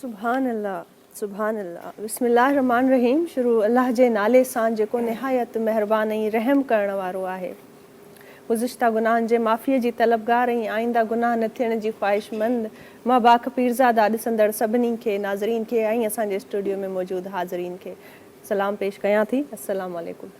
सुभान अल्लाह सुभान अल्लाह। बिस्मिल्लाहिर्रहमानिर्रहीम। शुरू अल्लाह जे नाले सां जेको निहायत महिरबान ऐं रहम करण वारो आहे। गुज़िश्ता गुनाहनि जे माफ़ीअ जी तलबगार ऐं आईंदा गुनाह न थियण जी ख़्वाहिशमंद मां बाख पीरज़ादा ॾिसंदड़ सभिनी खे नाज़रीन खे ऐं असांजे स्टूडियो में मौजूदु हाज़रीन खे सलाम पेश कयां थी। अस्सलामु अलैकुम।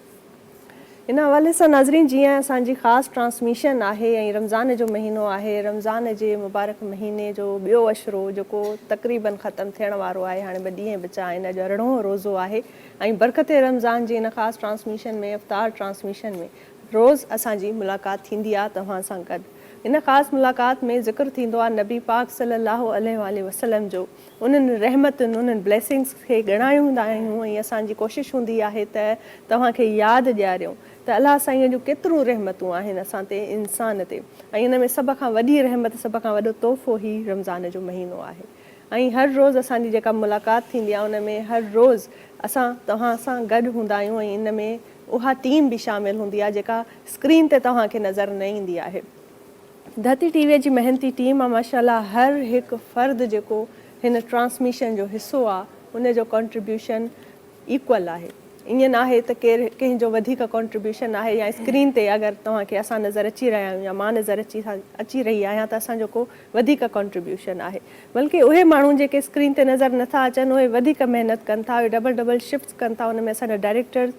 इन हवाले सां नाज़रीन, जीअं असांजी ख़ासि ट्रांसमिशन आहे ऐं रमज़ान जो महीनो आहे, रमज़ान जे मुबारक महीने जो ॿियो अशरो जेको तक़रीबन ख़तमु थियण वारो आहे, हाणे ॿ ॾींहं बचा आहिनि, अॼु 18हों रोज़ो आहे ऐं बरक़त रमज़ान जी इन ख़ासि ट्रांसमिशन में, इफ़्तार ट्रांसमिशन में रोज़ असांजी मुलाक़ात थींदी आहे तव्हां सां गॾु। इन ख़ासि मुलाक़ात में ज़िक्र थींदो आहे नबी पाक सल्लल्लाहु अलैहि वसल्लम जो, उन्हनि रहमतुनि, उन्हनि ब्लेसिंग्स खे ॻणाईंदा आहियूं ऐं असांजी कोशिशि हूंदी आहे त तव्हांखे यादि ॾियारियूं त अलाह साईं जूं केतिरियूं रहमतूं आहिनि असां ते, इंसान ते, ऐं इन में सभ खां वॾी रहमत, सभ खां वॾो तोहफ़ो ई रमज़ान जो महीनो आहे। ऐं हर रोज़ु असांजी जेका मुलाक़ात थींदी आहे उन में हर रोज़ु असां तव्हां सां गॾु हूंदा आहियूं ऐं इन में उहा टीम बि शामिल हूंदी आहे जेका स्क्रीन ते तव्हांखे नज़र न ईंदी आहे। धरती टीवीअ जी मेहनती टीम आहे माशाअल्लाह। हर हिकु फ़र्द जेको हिन ट्रांसमिशन जो हिसो आहे उनजो कॉन्ट्रीब्यूशन इक्वल आहे। ईअं न आहे त केरु कंहिंजो वधीक कॉन्ट्रीब्यूशन आहे या स्क्रीन ते अगरि तव्हांखे असां नज़र अची रहिया आहियूं या मां नज़र अची रही आहियां त असांजो को वधीक कॉन्ट्रीब्यूशन आहे, बल्कि उहे माण्हू जेके स्क्रीन ते नज़र नथा अचनि उहे वधीक महिनत कनि था, उहे डबल शिफ्ट्स कनि था। उन में असांजा डायरेक्टर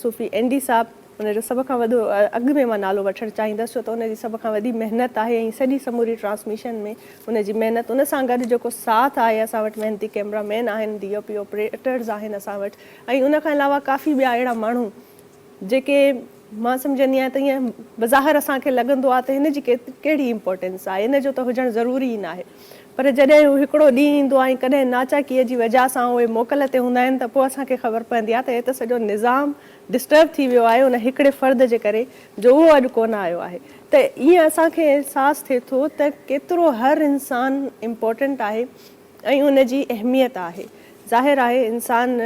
सूफ़ी एंडी साहब, उनजो सभ खां वॾो अॻु में मां नालो वठणु चाहींदसि छो त उनजी सभ खां वॾी महिनत आहे ऐं सॼी समूरी ट्रांसमिशन में उनजी महिनत, उन सां गॾु जेको साथ आहे असां वटि मेहनती कैमरामैन आहिनि, DOP ऑपरेटर्स आहिनि असां वटि, ऐं उन खां अलावा काफ़ी ॿिया अहिड़ा माण्हू जेके मां सम्झंदी आहियां त ईअं बज़ाहिर असांखे लॻंदो आहे त हिन जी कहिड़ी इम्पोर्टेंस आहे, इन जो त हुजणु ज़रूरी ई न आहे, पर जॾहिं हू हिकिड़ो ॾींहुं ईंदो आहे ऐं कॾहिं नाचाकीअ जी वजह सां उहे मोकल ते हूंदा आहिनि त पोइ असांखे ख़बर पवंदी आहे त हे त सॼो निज़ाम डिस्टर्ब थी वियो आहे उन हिकिड़े फ़र्द जे करे जो उहो अॼु कोन आयो आहे। त ईअं असांखे अहसासु थिए थो त केतिरो हर इंसानु इम्पोर्टेंट आहे ऐं उनजी अहमियत आहे। ज़ाहिर आहे इंसान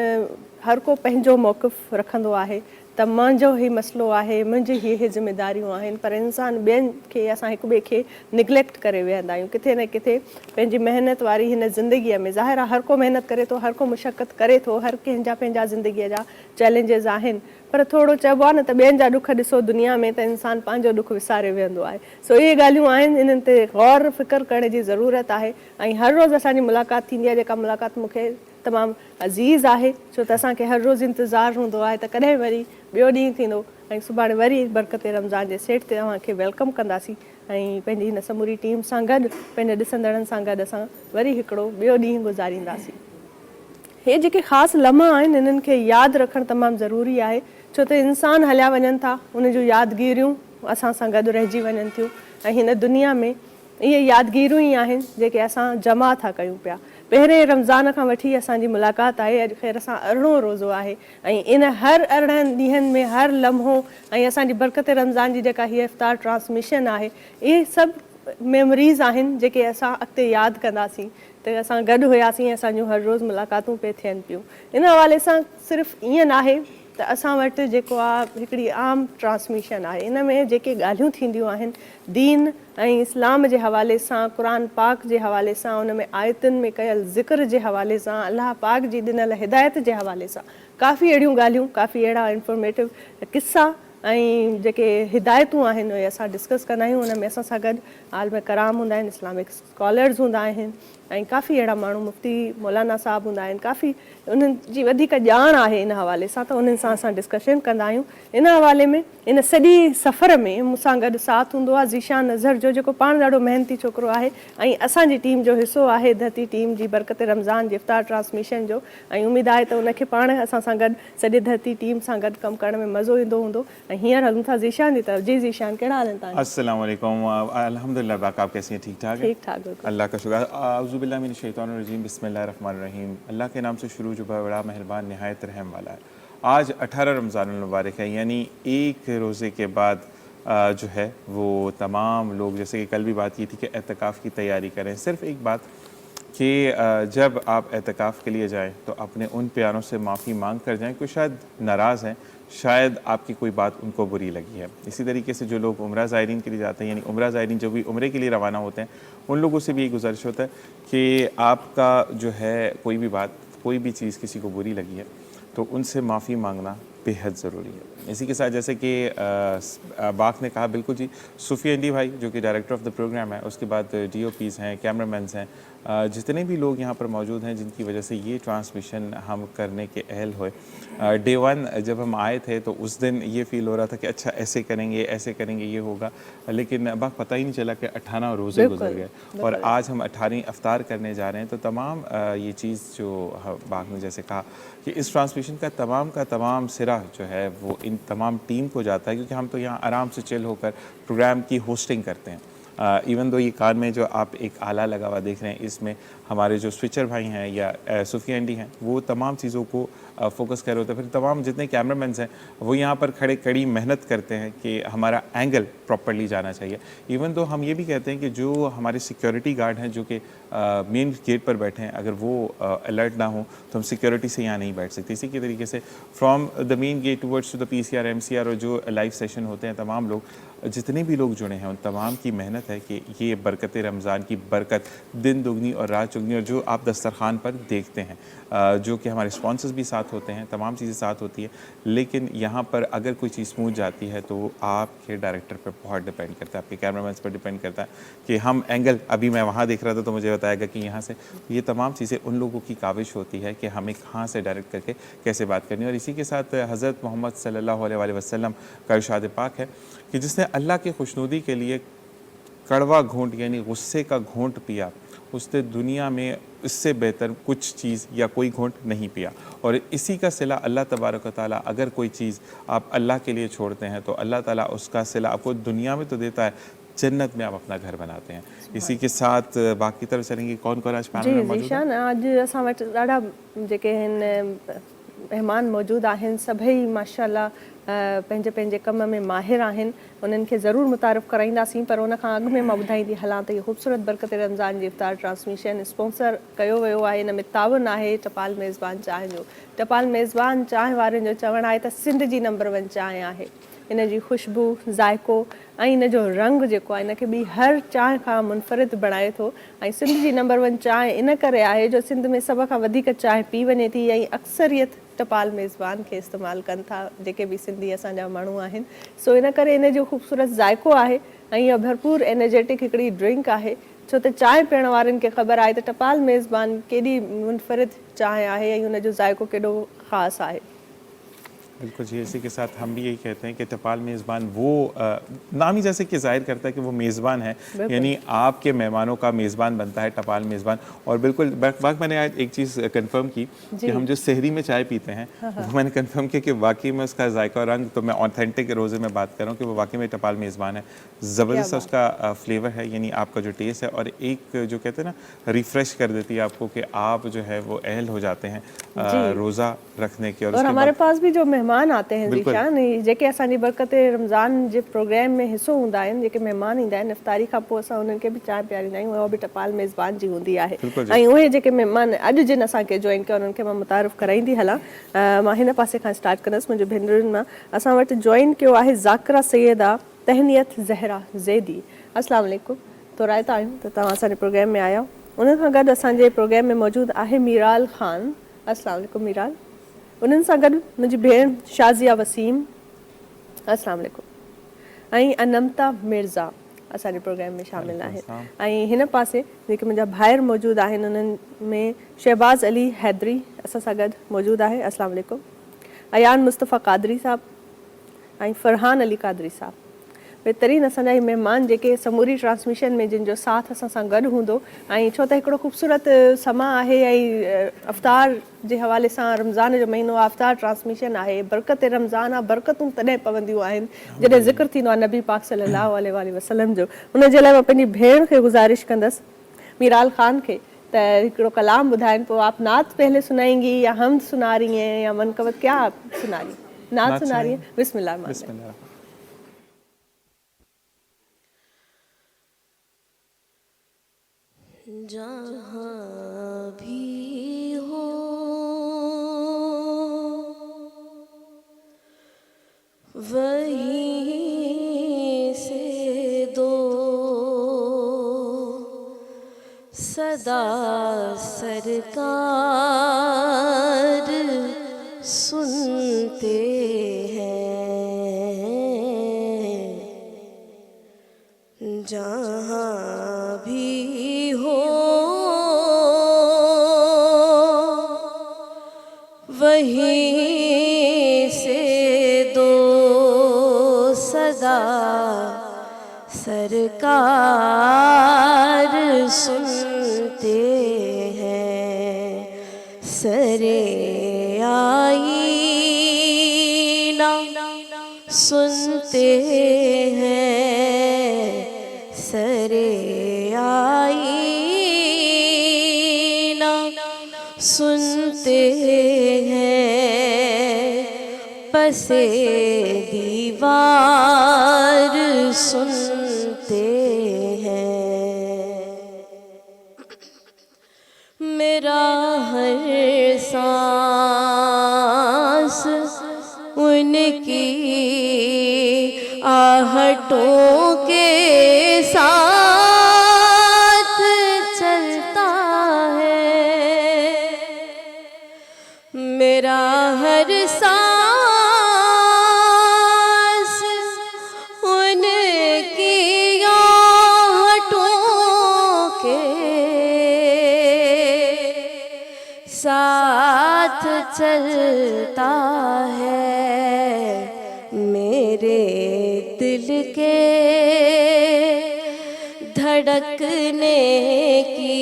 हर को पंहिंजो मौक़िफ़ रखंदो आहे त मुंहिंजो ई मसइलो आहे, मुंहिंजी इहे ज़िमेदारियूं आहिनि, पर इंसान ॿियनि खे, असां हिक ॿिए खे निगलेक्ट करे वेहंदा आहियूं किथे न किथे पंहिंजी महिनत वारी हिन ज़िंदगीअ में। ज़ाहिर आहे हर को महिनत करे थो, हर को मुशक़त करे थो, हर कंहिंजा पंहिंजा ज़िंदगीअ जा चैलेंजिस आहिनि, पर थोरो चइबो आहे न त ॿियनि जा ॾुख ॾिसो दुनिया में त इंसानु पंहिंजो ॾुख विसारे वेहंदो आहे। सो इहे ॻाल्हियूं आहिनि, इन्हनि ते गौर फ़िक्रु करण जी ज़रूरत आहे ऐं हर रोज़ु असांजी मुलाक़ात थींदी आहे जेका मुलाक़ात मूंखे तमामु अज़ीज़ आहे छो त असांखे हर रोज़ु इंतज़ारु हूंदो आहे त कॾहिं वरी ॿियो ॾींहुं थींदो ऐं सुभाणे वरी बरक़त रमज़ान जे सेट ते तव्हांखे वेलकम कंदासीं ऐं पंहिंजी हिन समूरी टीम सां गॾु, पंहिंजे ॾिसंदड़नि सां गॾु असां वरी हिकिड़ो ॿियो ॾींहुं गुज़ारींदासीं। हे जेके ख़ासि लम्हा आहिनि इन्हनि खे यादि रखणु तमामु ज़रूरी आहे छो त इंसान हलिया वञनि था, उन जूं यादगिरियूं असां सां गॾु रहिजी वञनि थियूं ऐं हिन दुनिया में इहे यादगिरियूं ई आहिनि जेके असां जमा था कयूं पिया। पहिरें रमज़ान खां वठी असांजी मुलाक़ात आहे, अॼु ख़ैर असां 18हों रोज़ो आहे ऐं इन हर 18 ॾींहंनि में हर लम्हो ऐं असांजी बरक़त रमज़ान जी जेका हीअ इफ़्तार ट्रांसमिशन आहे, इहे सभु मेमोरीज़ आहिनि जेके असां अॻिते यादि कंदासीं त असां गॾु हुयासीं, असांजूं हर रोज़ु मुलाक़ातूं पिए थियनि पियूं। इन हवाले सां सिर्फ़ु ईअं न आहे त असां वटि जेको आहे हिकिड़ी आम ट्रांसमिशन आहे, इन में जेके ॻाल्हियूं थींदियूं आहिनि दीन ऐं इस्लाम जे हवाले सां, क़ुर पाक जे हवाले सां, उन में आयतुनि में कयल ज़िक्र जे हवाले सां, अलाह पाक जी ॾिनल हिदायत जे हवाले सां काफ़ी अहिड़ियूं ॻाल्हियूं, काफ़ी अहिड़ा इंफॉर्मेटिव किस्सा ऐं जेके हिदायतूं आहिनि उहे असां डिस्कस कंदा आहियूं। उन में असां सां गॾु आलिम कराम हूंदा आहिनि, इस्लामिक स्कॉलर्स हूंदा आहिनि ऐं काफ़ी अहिड़ा माण्हू, मुफ्ती मौलाना साहब हूंदा आहिनि, काफ़ी उन्हनि जी वधीक ॼाण आहे इन हवाले सां, त उन्हनि सां असां डिस्कशन कंदा आहियूं। इन हवाले में इन सॼी सफ़र में मूंसां गॾु साथ हूंदो आहे ज़ीशान नज़र जो, जेको पाण ॾाढो महिनती छोकिरो आहे ऐं असांजी टीम जो हिसो आहे, धरती टीम जी बरकत रमज़ान जी इफ़्तार ट्रांसमिशन जो। ऐं उमेदु आहे त उनखे पाण असां सां गॾु सॼे धरती टीम सां गॾु कमु करण में मज़ो ईंदो हूंदो। ऐं हींअर हलूं था ज़ीशान जी तरफ़। जी ज़ीशान, कहिड़ा हाल आहिनि तव्हांजा? अस्सलाम वालेकुम। अल्हम्दुलिल्लाह, बाक़ी आप कैसी हैं? ठीक ठाक है? ठीक ठाक, बिल्कुल। अल्लाह का शुक्र। औज़ु बिल्लाहि मिनश शैतानिर रजीम, बिस्मिल्लाहिर रहमानिर रहीम। अल्लाह के नाम से शुरू जो बड़ा मेहरबान निहायत रहम वाला है। आज 18 रमज़ानुल मुबारक है, यानी एक रोज़े के बाद जो है वो तमाम लोग, जैसे कि कल भी बात की थी कि एतकाफ़ की तैयारी करें। सिर्फ़ एक बात कि जब आप एतकाफ़ के लिए जाएं तो अपने उन प्यारों से माफ़ी मांग कर जाएं, कोई शायद नाराज़ हैं, शायद आपकी कोई बात उनको बुरी लगी है। इसी तरीके से जो लोग उम्रा ज़ायरीन के लिए जाते हैं, यानी उम्रा ज़ायरीन जो भी उम्रे के लिए रवाना होते हैं, उन लोगों से भी ये गुजारिश होता है कि आपका जो है कोई भी बात, कोई भी चीज़ किसी को बुरी लगी है तो उनसे माफ़ी मांगना बेहद ज़रूरी है। इसी के साथ जैसे कि बाक ने कहा, बिल्कुल जी, सूफी एंडी भाई जो कि डायरेक्टर ऑफ द प्रोग्राम है, उसके बाद DOPs हैं, कैमरामैन्स हैं, जितने भी लोग यहाँ पर मौजूद हैं जिनकी वजह से ये ट्रांसमिशन हम करने के अहल हुए। डे 1 जब हम आए थे तो उस दिन ये फ़ील हो रहा था कि अच्छा ऐसे करेंगे ये होगा, लेकिन अब पता ही नहीं चला कि 18 रोज़े गुजर गए और आज हम 18वीं अफ्तार करने जा रहे हैं। तो तमाम ये चीज़ जो बाग ने जैसे कहा कि इस ट्रांसमिशन का तमाम सिरा जो है वो इन तमाम टीम को जाता है, क्योंकि हम तो यहाँ आराम से चिल होकर प्रोग्राम की होस्टिंग करते हैं। इवन दो ये कार में जो आप एक आला लगा हुआ देख रहे हैं, इसमें हमारे जो स्विचर भाई हैं या सूफी एंडी हैं, वो तमाम चीज़ों को फोकस कर रहे होते हैं। फिर तमाम जितने कैमरामैन्स हैं वो यहाँ पर खड़े कड़ी मेहनत करते हैं कि हमारा एंगल प्रॉपर्ली जाना चाहिए। इवन तो हम ये भी कहते हैं कि जो हमारे सिक्योरिटी गार्ड हैं जो कि मेन गेट पर बैठे हैं, अगर वो अलर्ट ना हो तो हम सिक्योरिटी से यहाँ नहीं बैठ सकते। इसी के तरीके से from the main gate towards to the PCR MCR और जो लाइव सेशन होते हैं, तमाम लोग, जितने भी लोग जुड़े हैं, उन तमाम की मेहनत है कि ये बरकत रमज़ान की बरकत दिन दुगनी और रात चुगनी, और जो आप दस्तरखान पर देखते हैं, जो कि हमारे स्पॉन्सर्स भी साथ होते हैं, तमाम चीज़ें साथ होती है, लेकिन यहाँ पर अगर कोई चीज़ स्मूथ जाती है तो वो आपके डायरेक्टर पर बहुत डिपेंड करता है, आपके कैमरामैन पर डिपेंड करता है कि हम एंगल, अभी मैं वहाँ देख रहा था तो मुझे बताएगा कि यहाँ से, ये तमाम चीज़ें उन लोगों की काविश होती है कि हमें कहाँ से डायरेक्ट करके कैसे बात करनी है। और इसी के साथ हज़रत मोहम्मद सल्लल्लाहु अलैहि वसल्लम का इरशाद पाक है कि जिसने अल्लाह की खुशनुदी के लिए कड़वा घूंट यानी गुस्से का घूंट पिया, उसने दुनिया में इससे बेहतर कुछ चीज़ या कोई घूंट नहीं पिया। और इसी का सिला अल्लाह तबारक व तआला, अगर कोई चीज़ आप अल्लाह के लिए छोड़ते हैं तो अल्लाह ताला उसका सिला आपको दुनिया में तो देता है, जन्नत में आप अपना घर बनाते हैं। इसी के साथ बाकी तरफ चलेंगे, कौन कौन आज पैनल में मौजूद है? आज असां वटि ॾाढा जेके आहिनि मेहमान मौजूद आहिनि, सभई माशाअल्लाह पंहिंजे पंहिंजे कम में माहिर आहिनि। उन्हनि खे ज़रूरु मुतारिफ़ कराईंदासीं, पर उन खां अॻु में मां ॿुधाईंदी हलां त इहो ख़ूबसूरत बरकत रमज़ान जी इफ़्तार ट्रांसमिशन स्पॉन्सर कयो वियो आहे। इन में ताउन आहे टपाल मेज़बान चांहि जो। टपाल मेज़बान चांहि वारनि जो चवणु आहे त सिंध जी नंबर 1 चांहि आहे। इन जी ख़ुशबू, ज़ाइको ऐं इन जो रंग जेको आहे, इनखे ॿी हर चांहि खां मुनफ़रिद बणाए थो। ऐं सिंध जी नंबर 1 चांहि इन करे आहे जो सिंध में सभ खां वधीक चांहि पी वञे थी ऐं अक्सरियत टपाल मेज़बान खे इस्तेमालु कनि था, जेके बि सिंधी असांजा माण्हू आहिनि। सो इन करे इन जो ख़ूबसूरत ज़ाइको आहे ऐं इहा भरपूर एनर्जेटिक हिकिड़ी ड्रिंक आहे, छो त चांहि पीअण वारनि खे ख़बर आहे त टपाल मेज़बान केॾी मुनफ़रिद चांहि आहे ऐं उन जो ज़ाइको केॾो ख़ासि आहे। बिल्कुल जी, इसी के साथ हम भी यही कहते हैं कि टपाल मेज़बान वो नाम ही जैसे कि जाहिर करता है कि वो मेज़बान है, यानी आपके मेहमानों का मेज़बान बनता है टपाल मेज़बान। और बिल्कुल बाक मैंने आज एक चीज़ कंफर्म की कि हम जो सहरी में चाय पीते हैं, वो मैंने कंफर्म किया कि वाकई में उसका जायका और रंग, तो मैं ऑथेंटिक रोज़े में बात कर रहा हूँ कि वो वाकई में टपाल मेज़बान है। ज़बरदस्त उसका फ्लेवर है, यानी आपका जो टेस्ट है, और एक जो कहते हैं ना रिफ़्रेश कर देती है आपको कि आप जो है वो अहल हो जाते हैं रोज़ा रखने के। और हमारे पास भी जो मेहमान आते हैं ज़ीशान, जेके असांजी बरकत रमज़ान जे प्रोग्राम में हिस्सो हूंदा आहिनि, जेके मेहमान ईंदा आहिनि इफ़्तारी खां पोइ असां उन्हनि खे बि चांहि पीआरींदा आहियूं, उहा बि टपाल मेज़बान जी हूंदी आहे। ऐं उहे जेके मेहमान अॼु जिन असांखे जॉइन कयो उन्हनि खे मां मुतारिफ़ कराईंदी हलां। मां हिन पासे खां स्टार्ट कंदसि, मुंहिंजे भेनरुनि मां असां वटि जॉइन कयो आहे ज़ाकिरा सैयदा तहनियत ज़हरा ज़ैदी। अस्सलाम वालेकुम, तो रायता आहियूं त तव्हां असांजे प्रोग्राम में आया। उन खां गॾु असांजे प्रोग्राम में मौजूदु आहे मीराल ख़ान। अस्सलाम वालेकुम मीराल। उन्हनि सां गॾु मुंहिंजी भेण शाज़िया वसीम अस्सलाम वालेकुम। ऐं अनमता मिर्ज़ा असांजे प्रोग्राम में शामिल आहे। ऐं हिन पासे जेके मुंहिंजा भाइर मौजूदु आहिनि उन्हनि में शहबाज़ अली हैदरी असां सां गॾु मौजूदु आहे। अस्सलाम वालेकुम। अयान मुस्तफ़ा क़ादरी साहब ऐं फरहान अली क़ादरी साहब। बहितरीन असांजा ही महिमान जेके समूरी ट्रांसमिशन में जिन जो साथ असां सां गॾु हूंदो ऐं छो त हिकिड़ो ख़ूबसूरत समा आहे ऐं अफ़्तार जे हवाले सां रमज़ान जो महीनो अफ़्तार ट्रांसमिशन आहे। बरकत रमज़ान आहे, बरकतूं तॾहिं पवंदियूं आहिनि जॾहिं ज़िक्र थींदो आहे नबी पाक सल्लल्लाहु अलैहि वसल्लम जो। उनजे लाइ मां पंहिंजी भेण खे गुज़ारिश कंदसि मीराल ख़ान खे त हिकिड़ो कलाम ॿुधाइनि पोइ आप नात पहले सुनाएंगी या हम सुना रही हैं या मनकबत क्या आप सुना रही नात सुना रही हैं? बिस्मिल्लाह। जहाँ भी हो वहीं से दो सदा सरकार सुनते हैं। जहाँ भी हो वहीं से दो सदा सरकार सुनते हैं। सरे आईना सुनते हैं। सरे आईना सुनते हैं। पसे दीवार सुनते हैं। मेरा हर सांस उनकी आहटों के साथ चलता है। मेरा हर सांस उनकी आहटों के साथ चलता है। मेरे दिल के धड़कने की,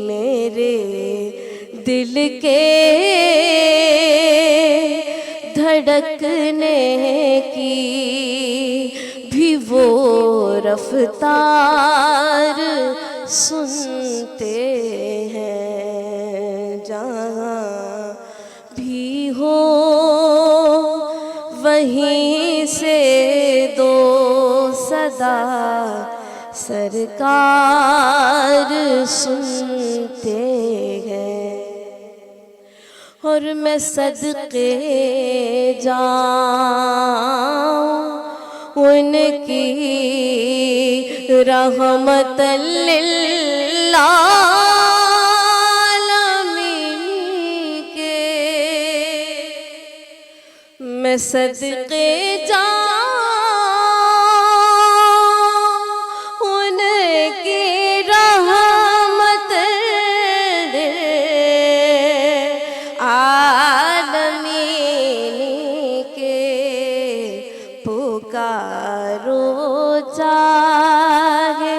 मेरे दिल के धड़कने की भी वो रफ्तार सुनते हैं। जहाँ भी हो वहीं से दो सदा सरकार सुनते हैं। और मैं सदके जाऊं उनकी रहमतल लिल आलमीन के। मैं सदके जाऊं उनकी रहमतल आलमीन के। पुकारो चाहे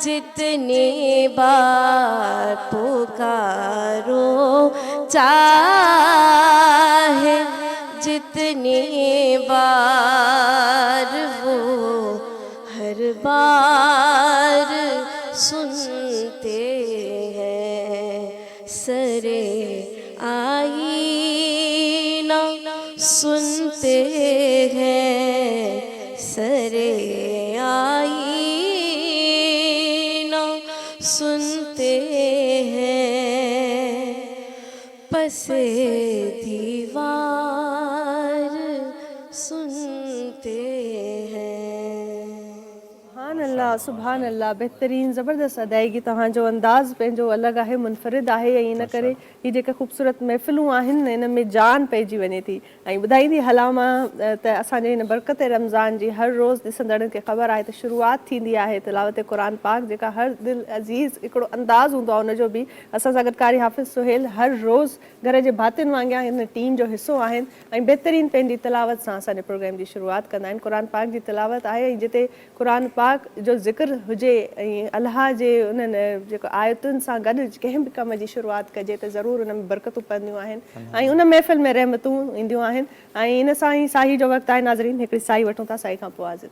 जितनी बार पुकारो चाहे जितनी बार वो हर बार सुनते हैं। सरे आईना सुनते हैं। सरे आईना सुनते हैं। पसे दीवार सुनते हैं। सुभान अल्लाह सुभान अल्लाह, बहितरीन ज़बरदस्त अदायगी, तव्हांजो अंदाज़ पंहिंजो अलॻि आहे, मुनफ़रिद आहे ऐं इन करे ही जेके ख़ूबसूरत महफ़िलूं आहिनि इन में जान पइजी वञे थी। ऐं ॿुधाईंदी हलां मां त असांजे हिन बरक़त रमज़ान जी हर रोज़ ॾिसंदड़नि खे ख़बर आहे त शुरूआति थींदी आहे तिलावत क़ुरान पाक, जेका हर दिलि अज़ीज़ हिकिड़ो अंदाज़ हूंदो आहे उनजो बि। असां सां गॾु कारी हाफ़िज़ सुहेल हर रोज़ घर जे भातियुनि वांगुरु हिन टीम जो हिसो आहिनि ऐं बहितरीन पंहिंजी तिलावत सां असांजे प्रोग्राम जी शुरूआति कंदा आहिनि। क़ुरान पाक जी तिलावत आहे ऐं जिते क़ुरान पाक जो ज़िक्र हुजे ऐं अल्लाह जे उन्हनि जेको आयतुनि सां गॾु कंहिं बि कम जी शुरूआति कजे त ज़रूरु उन में बरकतूं पवंदियूं आहिनि ऐं उन महफ़िल में रहमतूं ईंदियूं आहिनि। ऐं इन सां ई साही जो वक़्तु आहे नाज़रीन, हिकिड़ी साई वठूं था, साई खां पोइ हाज़िर।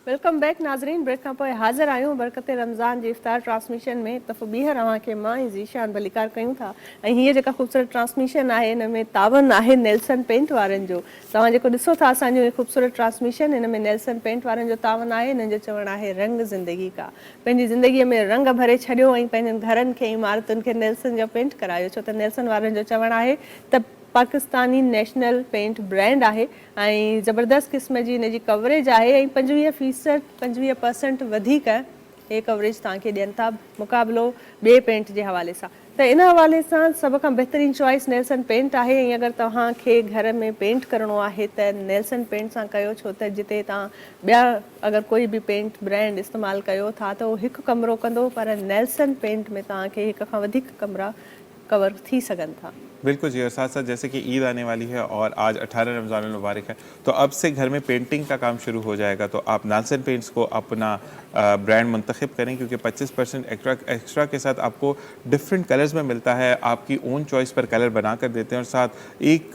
वेलकम बैक नाज़रीन, ब्रेक खां पोइ हाज़िर आहियूं बरक़त रमज़ान जी इफ़्तार ट्रांसमिशन में। त ॿीहर अव्हांखे मां ऐं ज़ीशान भलीकार कयूं था ऐं हीअ जेका ख़ूबसूरत ट्रांसमिशन आहे हिन में तावन आहे नेल्सन पेंट वारनि जो। तव्हां जेको ॾिसो था असांजो ख़ूबसूरत ट्रांसमिशन, हिन में नेल्सन पेंट वारनि जो तावन आहे। हिननि जो चवणु आहे रंग ज़िंदगी का, पंहिंजी ज़िंदगीअ में रंग भरे छॾियो ऐं पंहिंजनि घरनि खे इमारतुनि खे नेल्सन जो पेंट करायो। छो त नेल्सन वारनि जो चवणु आहे त पाकिस्तानी नेशनल पेंट ब्रांड आहे ऐं ज़बरदस्त क़िस्म जी हिन जी कवरेज आहे ऐं 25% वधीक हे कवरेज तव्हांखे ॾियनि था मुक़ाबिलो ॿिए पेंट जे हवाले सां। त इन हवाले सां सभ खां बहितरीन चॉइस नेल्सन पेंट आहे ऐं अगरि तव्हांखे घर में पेंट करिणो आहे त नेल्सन पेंट सां कयो। छो त जिते तव्हां ॿिया अगरि कोई बि पेंट ब्रांड इस्तेमालु कयो था त उहो हिकु कमिरो कंदो, पर नेल्सन पेंट में तव्हांखे हिक खां वधीक कमरा कवर थी सघनि था। बिल्कुल जी, और साथ साथ जैसे कि ईद आने वाली है और आज 18 रमज़ान मुबारक है, तो अब से घर में पेंटिंग का काम शुरू हो जाएगा। तो आप नेल्सन पेंट्स को अपना ब्रांड मुंतखब करें, क्योंकि 25% एक्स्ट्रा के साथ आपको डिफरेंट कलर्स में मिलता है। आपकी ओन चॉइस पर कलर बना कर देते हैं और साथ एक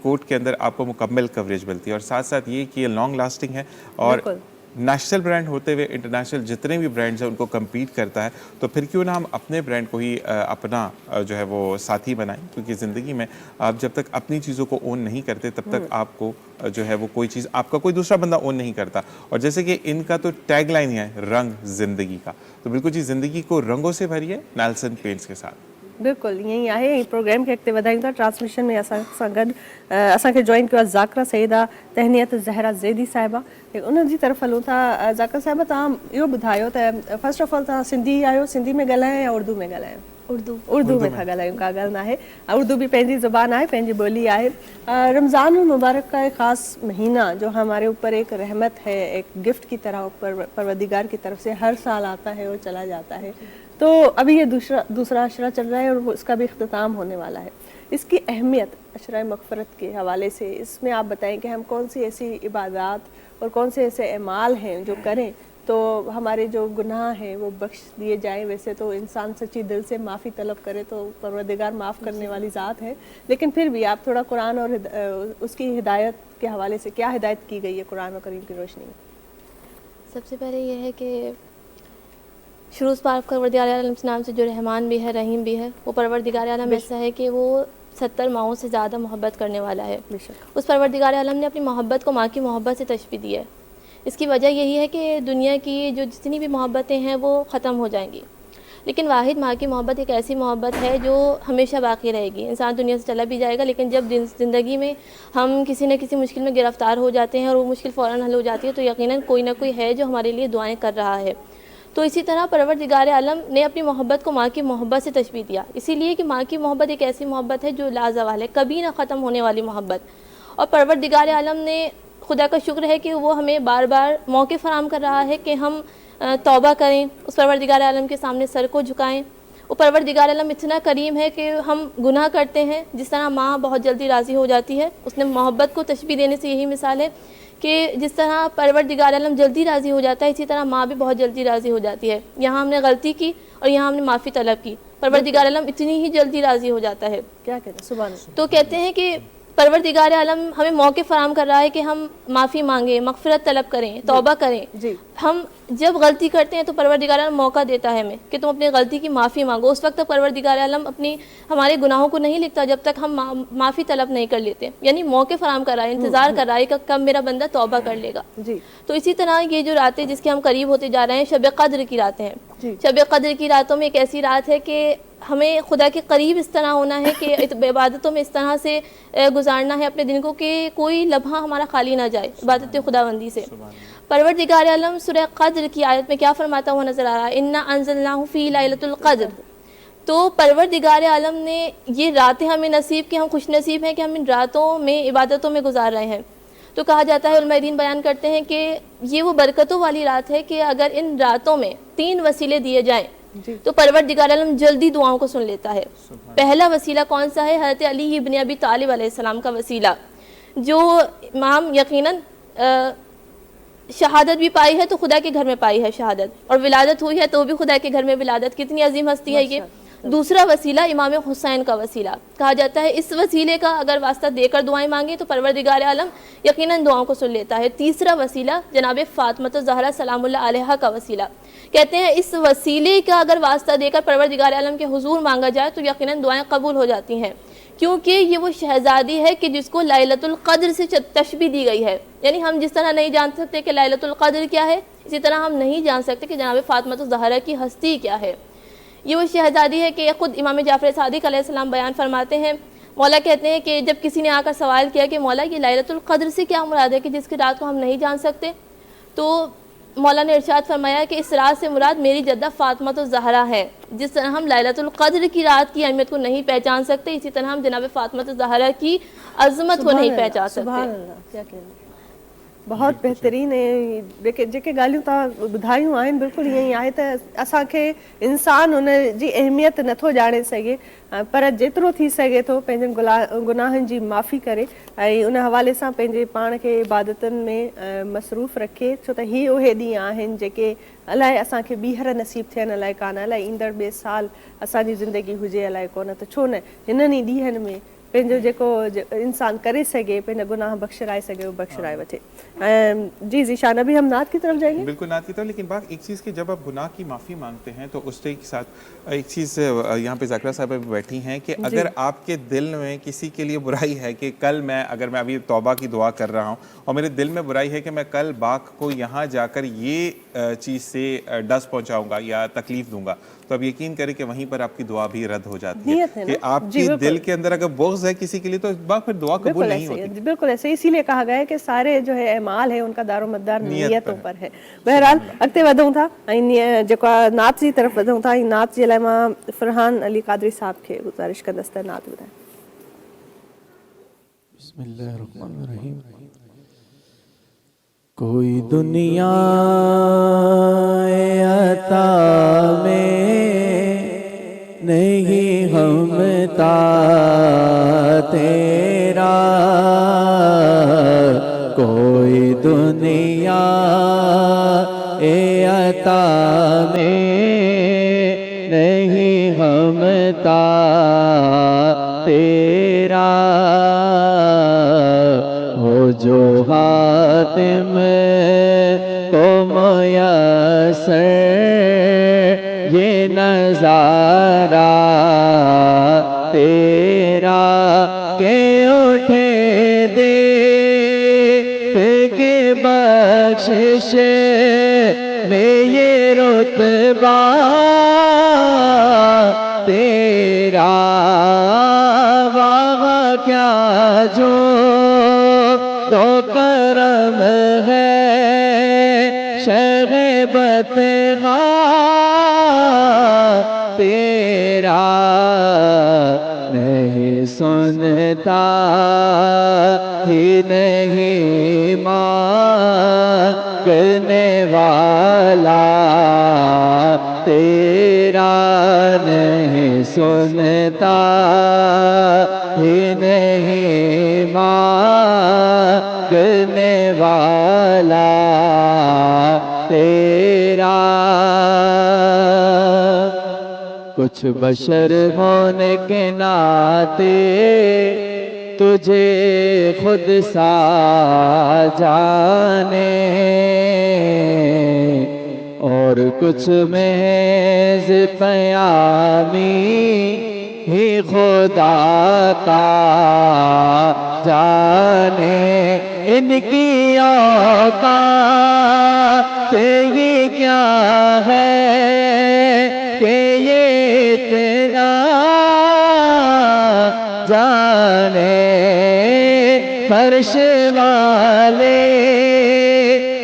कोट के अंदर आपको मुकम्मल कवरेज मिलती है। और साथ साथ ये कि ये लॉन्ग लास्टिंग है और नेशनल ब्रांड होते हुए इंटरनेशनल जितने भी ब्रांड्स हैं उनको कम्पीट करता है। तो फिर क्यों ना हम अपने ब्रांड को ही अपना जो है वो साथी बनाएं, क्योंकि ज़िंदगी में आप जब तक अपनी चीज़ों को ओन नहीं करते तब तक आपको जो है वो कोई चीज़ आपका कोई दूसरा बंदा ओन नहीं करता। और जैसे कि इनका तो टैग लाइन है रंग ज़िंदगी का, तो बिल्कुल जी ज़िंदगी को रंगों से भरिए नेल्सन पेंट्स के साथ। बिल्कुलु ईअं ई आहे। प्रोग्राम खे अॻिते वधायूं था। ट्रांसमिशन में असां सां गॾु असांखे जॉइन कयो आहे ज़ाकिरा सईदा तहनियत ज़हरा ज़ैदी साहिबा, उन जी तरफ़ हलूं था। ज़ाकिरा साहिबा, तव्हां इहो ॿुधायो त फस्ट ऑफ ऑल तव्हां सिंधी आहियो, सिंधी में ॻाल्हायो या उर्दू में ॻाल्हायो? उर्दू में था ॻाल्हायूं, का ॻाल्हि न आहे। उर्दू भी पंहिंजी ज़ुबान आहे, पंहिंजी ॿोली आहे। रमज़ान मुबारक का एक ख़ास महीना जो हमारे ऊपर एक रहमत है, एक गिफ्ट की तरह ऊपर परवरदिगार की तरफ से हर साल आता है और चला जाता है। तो अभी ये दूसरा अशरा चल रहा है और उसका भी इख्तिताम होने वाला है। इसकी अहमियत अशरा मग़फ़िरत के हवाले से इसमें आप बताएं कि हम कौन सी ऐसी इबादत और कौन से ऐसे अमाल हैं जो करें तो हमारे जो गुनाह हैं वो बख्श दिए जाएं। वैसे तो इंसान सच्ची दिल से माफ़ी तलब करे तो परवरदिगार माफ़ करने वाली ज़ात है, लेकिन फिर भी आप थोड़ा कुरान और उसकी हिदायत के हवाले से क्या हिदायत की गई है कुरान और करीम की रोशनी में? सबसे पहले ये है कि शुरू पाक परवरदिगार आलम के नाम से जो रहमान भी है रहीम भी है, वो परवरदिगार आलम ऐसा है कि वो 70 माओं से ज़्यादा मोहब्बत करने वाला है। उस परवरदिगार आलम ने अपनी मोहब्बत को माँ की मोहब्बत से तशबीह दी है। इसकी वजह यही है कि दुनिया की जो जितनी भी मोहब्बतें हैं वो ख़त्म हो जाएंगी, लेकिन वाहिद माँ की मोहब्बत एक ऐसी मोहब्बत है जो हमेशा बाकी रहेगी। इंसान दुनिया से चला भी जाएगा, लेकिन जब ज़िंदगी में हम किसी न किसी मुश्किल में गिरफ़्तार हो जाते हैं और वो मुश्किल फ़ौरन हल हो जाती है, तो यकीनन कोई ना कोई है जो हमारे लिए दुआएँ कर रहा है। तो इसी तरह परवरदिगार आलम ने अपनी मोहब्बत को माँ की मोहब्बत से तशबीह दिया, इसीलिए कि माँ की मोहब्बत एक ऐसी मोहब्बत है जो लाज़वाल है, कभी ना ख़त्म होने वाली मोहब्बत। और परवरदिगार आलम ने खुदा का शुक्र है कि वो हमें बार बार मौके फराहम कर रहा है कि हम तौबा करें, उस परवरदिगार आलम के सामने सर को झुकाएं। वो परवरदिगार आलम इतना करीम है कि हम गुनाह करते हैं, जिस तरह माँ बहुत जल्दी राज़ी हो जाती है। उसने मोहब्बत को तशबीह देने से यही मिसाल है कि जिस तरह परवरदिगार आलम जल्दी राज़ी हो जाता है, इसी तरह माँ भी बहुत जल्दी राज़ी हो जाती है। यहाँ हमने गलती की और यहाँ हमने माफ़ी तलब की, परवरदिगार आलम इतनी ही जल्दी राज़ी हो जाता है। क्या कहते हैं? सुभान अल्लाह। तो कहते हैं कि परवरदिगार आलम हमें मौके फराहम कर रहा है कि हम माफ़ी मांगें, मग़फ़िरत तलब करें, तौबा करें जी। हम जब गलती करते हैं तो परवरदिगार आलम मौका देता है हमें कि तुम अपनी गलती की माफ़ी मांगो। उस वक्त तक परवरदिगार आलम अपनी हमारे गुनाहों को नहीं लिखता जब तक हम माफ़ी तलब नहीं कर लेते, यानी मौके फराहम कर रहा है, इंतज़ार कर रहा है कि कब मेरा बंदा तौबा कर लेगा जी। तो इसी तरह ये जो रातें जिसके हम करीब होते जा रहे हैं, शब क़द्र की रातें हैं। शब क़द्र की रातों में एक ऐसी रात है कि हमें खुदा के करीब इस तरह होना है कि इबादतों में इस तरह से गुजारना है अपने दिन को कि कोई लम्हा हमारा खाली ना जाए इबादत खुदाबंदी से। परवरदिगार आलम सूरह क़द्र की आयत में क्या फरमाता हुआ नज़र आ रहा है, इन्ना अंज़लनाहु फ़ी लैलतुल क़द्र। तो परवरदिगार आलम ने ये रातें हमें नसीब की, हम खुश नसीब हैं कि हम इन रातों में इबादतों में गुजार रहे हैं। तो कहा जाता है, उलमा दीन बयान करते हैं कि ये वो बरकतों वाली रात है कि अगर इन रातों में 3 वसीले दिए जाएं तो परवरदिगार आलम जल्दी दुआओं को सुन लेता है। पहला वसीला कौन सा है? हज़रत अली इब्न अबी तालिब अलैहिस्सलाम का वसीला, जो इमाम यकीनन शहादत भी पाई है तो खुदा के घर में पाई है शहादत, और विलादत हुई है तो भी खुदा के घर में विलादत। कितनी अजीम हस्ती है ये। दूसरा वसीला इमाम हुसैन का वसीला, कहा जाता है इस वसीले का अगर वास्ता देकर दुआएं मांगे तो परवरदिगार आलम यकीनन दुआओं को सुन लेता है। तीसरा वसीला जनाब फ़ातिमा ज़हरा सलामुल्लाह अलैहा का वसीला, कहते हैं इस वसीले का अगर वास्ता देकर परवरदिगार आलम के हुजूर मांगा जाए तो यकीनन दुआएं कबूल हो जाती हैं, क्योंकि ये वो शहज़ादी है कि जिसको लैलतुल क़द्र से तशबीह दी गई है। यानी हम जिस तरह नहीं जान सकते कि लैलतुल क़द्र क्या है, इसी तरह हम नहीं जान सकते कि जनाब फ़ातिमा ज़हरा की हस्ती क्या है। ये वो शहज़ादी है कि ख़ुद इमाम जाफ़र सादिक़ अलैहिस्सलाम बयान फरमाते हैं, मौला कहते हैं कि जब किसी ने आकर सवाल किया कि मौला ये लैलतुल क़द्र से क्या मुराद है कि जिसकी रात को हम नहीं जान सकते, तो मौला ने इरशाद फरमाया कि इस रात से मुराद मेरी जद्दा फ़ातिमा ज़हरा है। जिस तरह हम लैलतुल क़द्र की रात की अहमियत को नहीं पहचान सकते, इसी तरह हम जनाब फ़ातिमा ज़हरा की अज़मत को नहीं पहचान सकते। बहुत बेहतरीन है। जेके ॻाल्हियूं तव्हां ॿुधायूं आहिनि बिल्कुलु ईअं ई आहे त असांखे इंसान उन जी अहमियत नथो ॼाणे सघे, पर जेतिरो थी सघे थो पंहिंजनि गुनाहनि जी माफ़ी करे ऐं उन हवाले सां पंहिंजे पाण खे इबादतुनि में मसरूफ़ रखे, छो त ही उहे ॾींहं आहिनि जेके अलाए असांखे ॿीहर नसीब थियनि, अलाए कान, अलाए ईंदड़ ॿिए साल असांजी ज़िंदगी हुजे अलाए कोन, त छो न हिननि ई ॾींहंनि में पंहिंजो जेको इंसान करे सके, पंहिंजा गुनाह बख्शराए सके, वो बख्शराए वठे। जी ज़ीशान, अभी हम नात की तरफ जाएंगे। बिल्कुल नात की तरफ, लेकिन बात एक चीज़ की, जब आप गुनाह की माफ़ी मांगते हैं तो उसके साथ एक चीज़ यहाँ पे ज़ाकिरा साहब बैठी हैं कि अगर आपके दिल में किसी के लिए बुराई है कि कल अगर मैं अभी तौबा की दुआ कर रहा हूँ और मेरे दिल में बुराई है कि मैं कल बाक को यहाँ जाकर ये चीज़ से डस पहुँचाऊँगा या तकलीफ़ दूंगा, तो अब यकीन करें कि वहीं पर आपकी दुआ भी रद्द हो जाती है कि आपकी दिल के अंदर अगर बुग़्ज़ है किसी के लिए तो बात फिर दुआ कबूल नहीं होती। बिल्कुल ऐसे, इसीलिए कहा गया है कि सारे जो है अमाल है उनका दारोमदार नियतों पर है। बहरहाल अॻिते वधूं था ऐं जेको नात जी तरफ़ वधूं था। नात जे लाइ मां फरहान अली क़ादरी साहब खे गुज़ारिश कंदसि त नात ॿुधाए। बिस्मिल्लाहिर्रहमानिर्रहीम। कोई दुनिया अता में नहीं हमता तेरा, कोई दुनिया अता में नहीं हमता तेरा, हो जो हातिम को मुयस्सर ये नज़ारा तेरा, के उठे दे के बख्शिश में ये रुतबा तेरा, वाह क्या जो तो करम है शग़बत तेरा, नहीं सुनता ही नहीं मांगने वाला तेरा, नहीं सुनता ही नहीं मांगने वाला तेरा, कुछ बशर होने के नाते तुझे खुद सा जाने, और कुछ महज़ पयामी ही खुदा का जाने, इनकी औकात ये क्या है कि ये इतना जाने फर्श वाले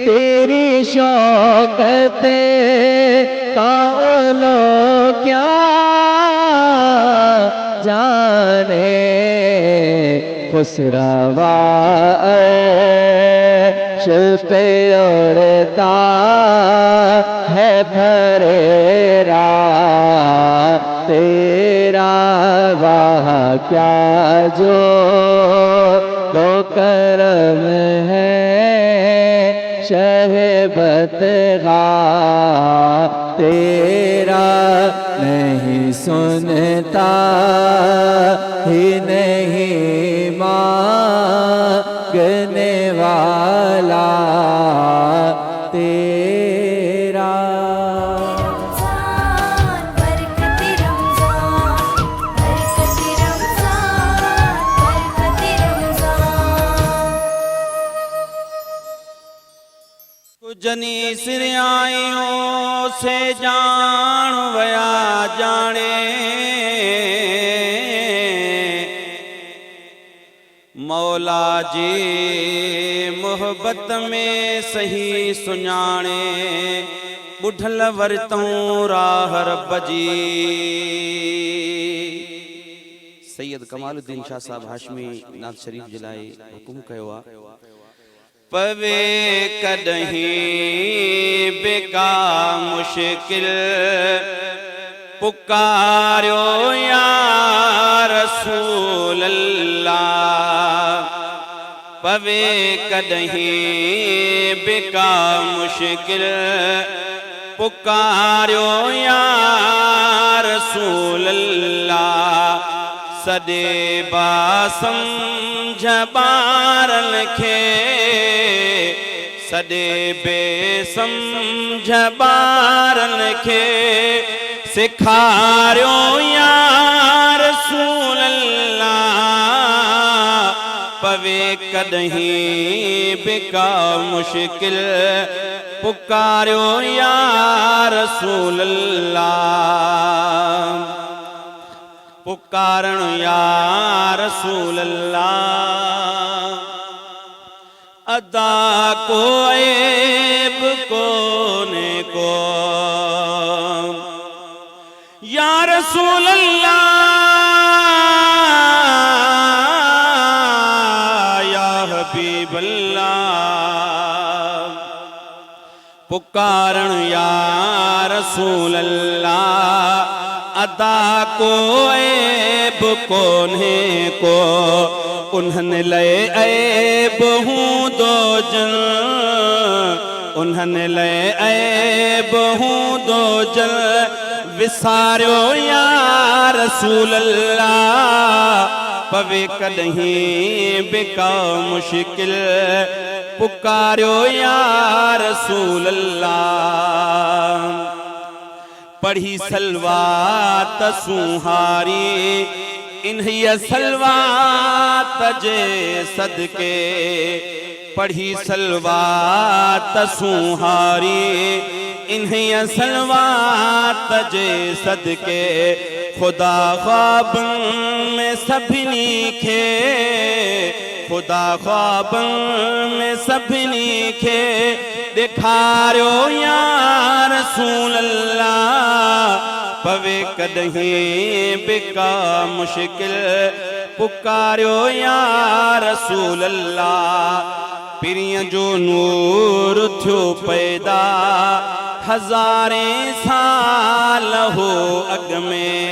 तेरी शौकत का लो क्या जाने खुसरवा अर्श पे उड़ता है फरेरा तेरा वाह क्या जो दो करम है शहबतगा तेरा नहीं सुनता ही नहीं मांगने वाला तेरा रमज़ान बरकती रमज़ान बरकती रमज़ान बरकती रमज़ान कुजनी सिरियाइयों से जान वया जाने मौला जी मोहब्बत में सही सुञाणे बुढ़ल वरतूं राह रब जी। सैयद कमालुद्दीन शाह साहब हाशमी नाथ शरीफ जे लाइ हुकुम कयो आहे पवे कदहीं बेका मुश्किल पुकारियो या रसूल अल्लाह पवे कदहीं बेका मुश्किल पुकारियो या रसूल अल्लाह सदे बासम ॿारन खे सदे बेसमझ ॿारन खे सिखारियो या रसूल अल्लाह पवे कदहीं बेका मुश्किल पुकारियो या रसूल अल्लाह पुकारन या रसूल अल्लाह अदा को ऐब कोने को या रसूल अल्लाह या हबीब अल्लाह पुकारन या रसूल अल्लाह अदा को ऐब कोने को उन्हनि लाइ ऐब हूं दो जल उन्हनि लाइ ऐब हूं दो जल विसारियो या रसूल अल्लाह पवे कदहीं बेका मुश्किल पुकारियो या रसूल अल्लाह पढ़ी सलवात सुहारी इन्हीं सलवात जे सदके पढ़ी सलवात सुहारी इन्हीं सलवात जे सदके खुदा ख्वाबन में सभिनी खे खुदा ख्वाबन में सभिनी खे दिखारियो या रसूल अल्लाह पवे कदहीं बेका मुश्किल पुकारियो या रसूल अल्लाह पिरियं जो नूर थियो पैदा हज़ारे साल हो अग में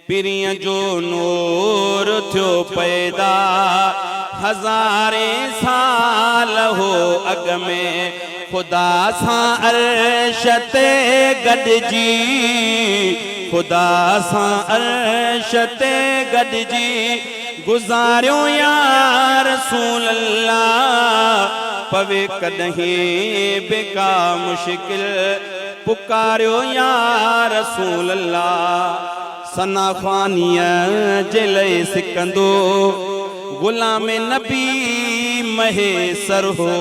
पिरियं जो नूर थियो पैदा हज़ारे साल हो अग में खुदा सां अर्श ते गॾिजी खुदा सां अर्श ते गॾिजी गुज़ारियो या रसूल अल्लाह पवे कदहीं बेका मुश्किल पुकारियो या रसूल अल्लाह सना ख़्वानीअ जे लाइ सिकंदो गुलाम नबी महेसर हो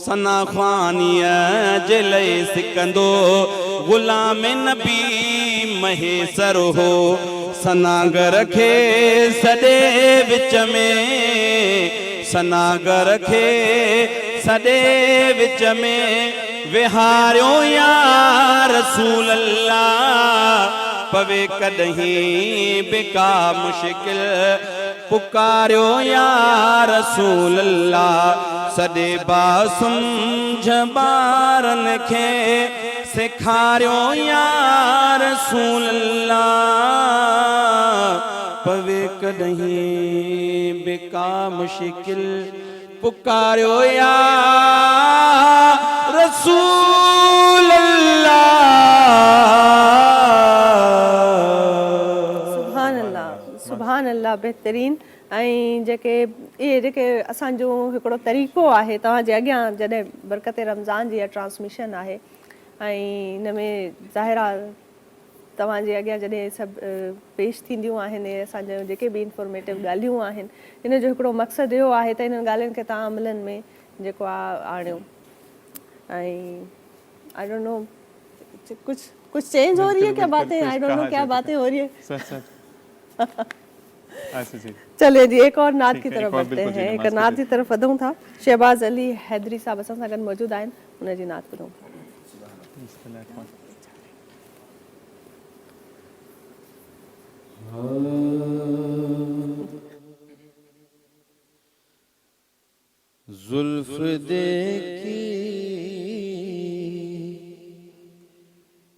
सना ख़्वानीअ जे लाइ सिकंदो गुलाम नबी महेश्वर हो सनाग रखे सॾे विच में सनाग रखे सॾे विच में विहारियो या रसूल अल्लाह पवे कॾहिं बिका मुश्किल पुकारियो या रसूल अल्लाह सॾे बासुम्झ ॿारनि खे सेखारियो या रसूल अल्लाह पवे कॾहिं बिका मुश्किल पुकारियो या रसूल अल्लाह। सुभान अल्लाह बेहतरीन। ऐं जेके असांजो हिकिड़ो तरीक़ो आहे तव्हांजे अॻियां जॾहिं बरकत रमज़ान जी ट्रांसमिशन आहे ऐं हिन में ज़ाहिरा तव्हांजे अॻियां जॾहिं सभु पेश थींदियूं आहिनि असांजो जेके बि इंफॉर्मेटिव ॻाल्हियूं आहिनि हिन जो हिकिड़ो मक़सदु इहो आहे त हिननि ॻाल्हियुनि खे तव्हां अमलनि में जेको आहे आणियो। ऐं आई डोंट नो कुछ चेंज हो रही है क्या बातें, आई डोंट नो क्या बातें हो रही है। चलिए जी एक और नात की तरफ बढ़ते हैं। एक नात की तरफ वधूं था। शहबाज अली हैदरी साहब असां सां गॾु मौजूद आहिनि, हुन जी नात ॿुधूं था। जुल्फ देखी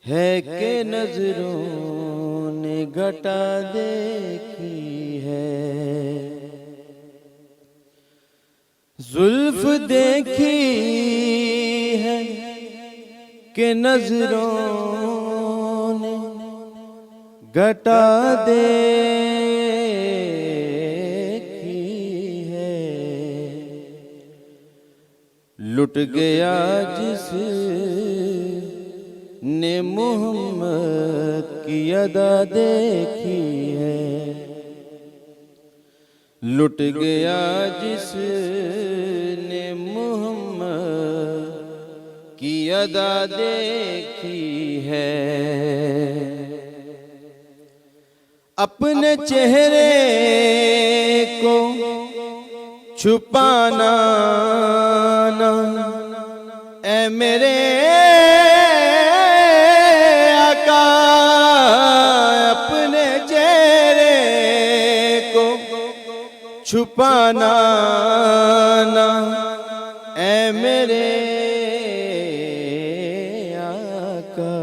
है के नजरों ने घटा देखी है, जुल्फ देखी है के नजरों ने घटा देखी है, लुट गया जिस ने मोहम्मद की अदा देखी है, लुट गया जिसने मोहम्मद की अदा देखी है। अपने चेहरे को छुपाना ना ऐ मेरे छुपाना ना ऐ मेरे आका,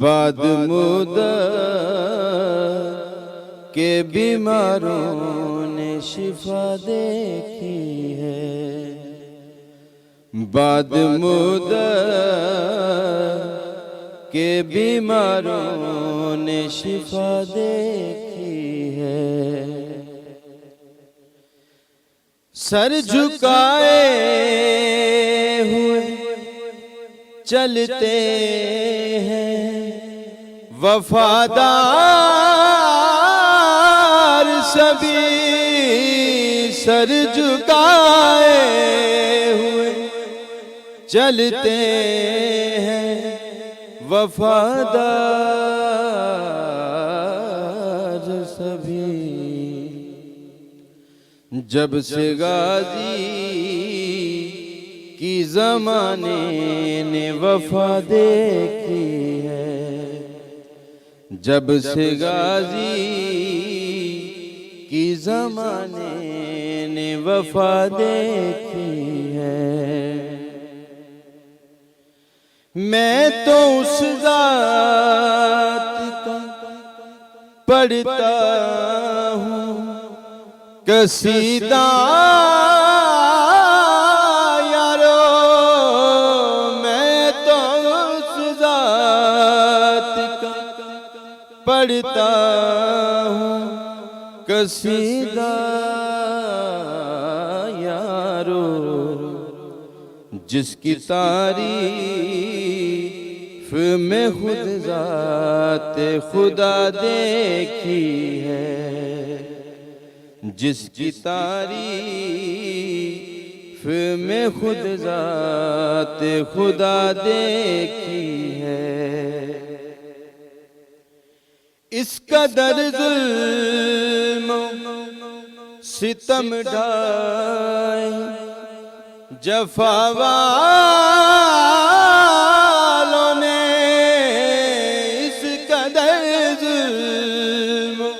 बाद मुद्दत के बीमारों ने शिफा देखी है, बाद मुद्दत के बीमारों ने शिफा देखी है। सर झुकाए हुए चलते हैं वफादार सभी, सर झुकाए हुए चलते हैं वफादार सभी। जब से गाजी की ज़माने ने वफा देखी है, जब से गाजी की ज़माने ने वफा देखी है। मैं तो उस ज़ात का पढ़ता हूँ कसीदा यारो, मैं तो उस ज़ात का पढ़ता हूँ कसीदा यारो, जिसकी तारीफ में खुद ज़ात खुदा देखी है, जिसकी तारीफ में खुद ज़ात खुदा देखी है। इस कदर जुल्म सितम ढाए जफा वालों ने, इस कदर जुल्म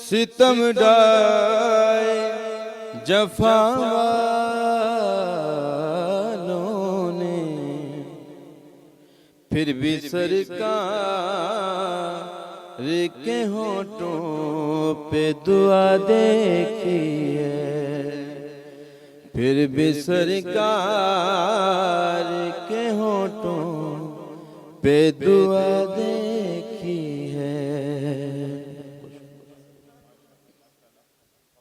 सितम ढाए जफा वालों ने, फिर भी सरकार के होठों पे दुआ देखी है, फिर भी सरकार के होठों पे दुआ देखी है।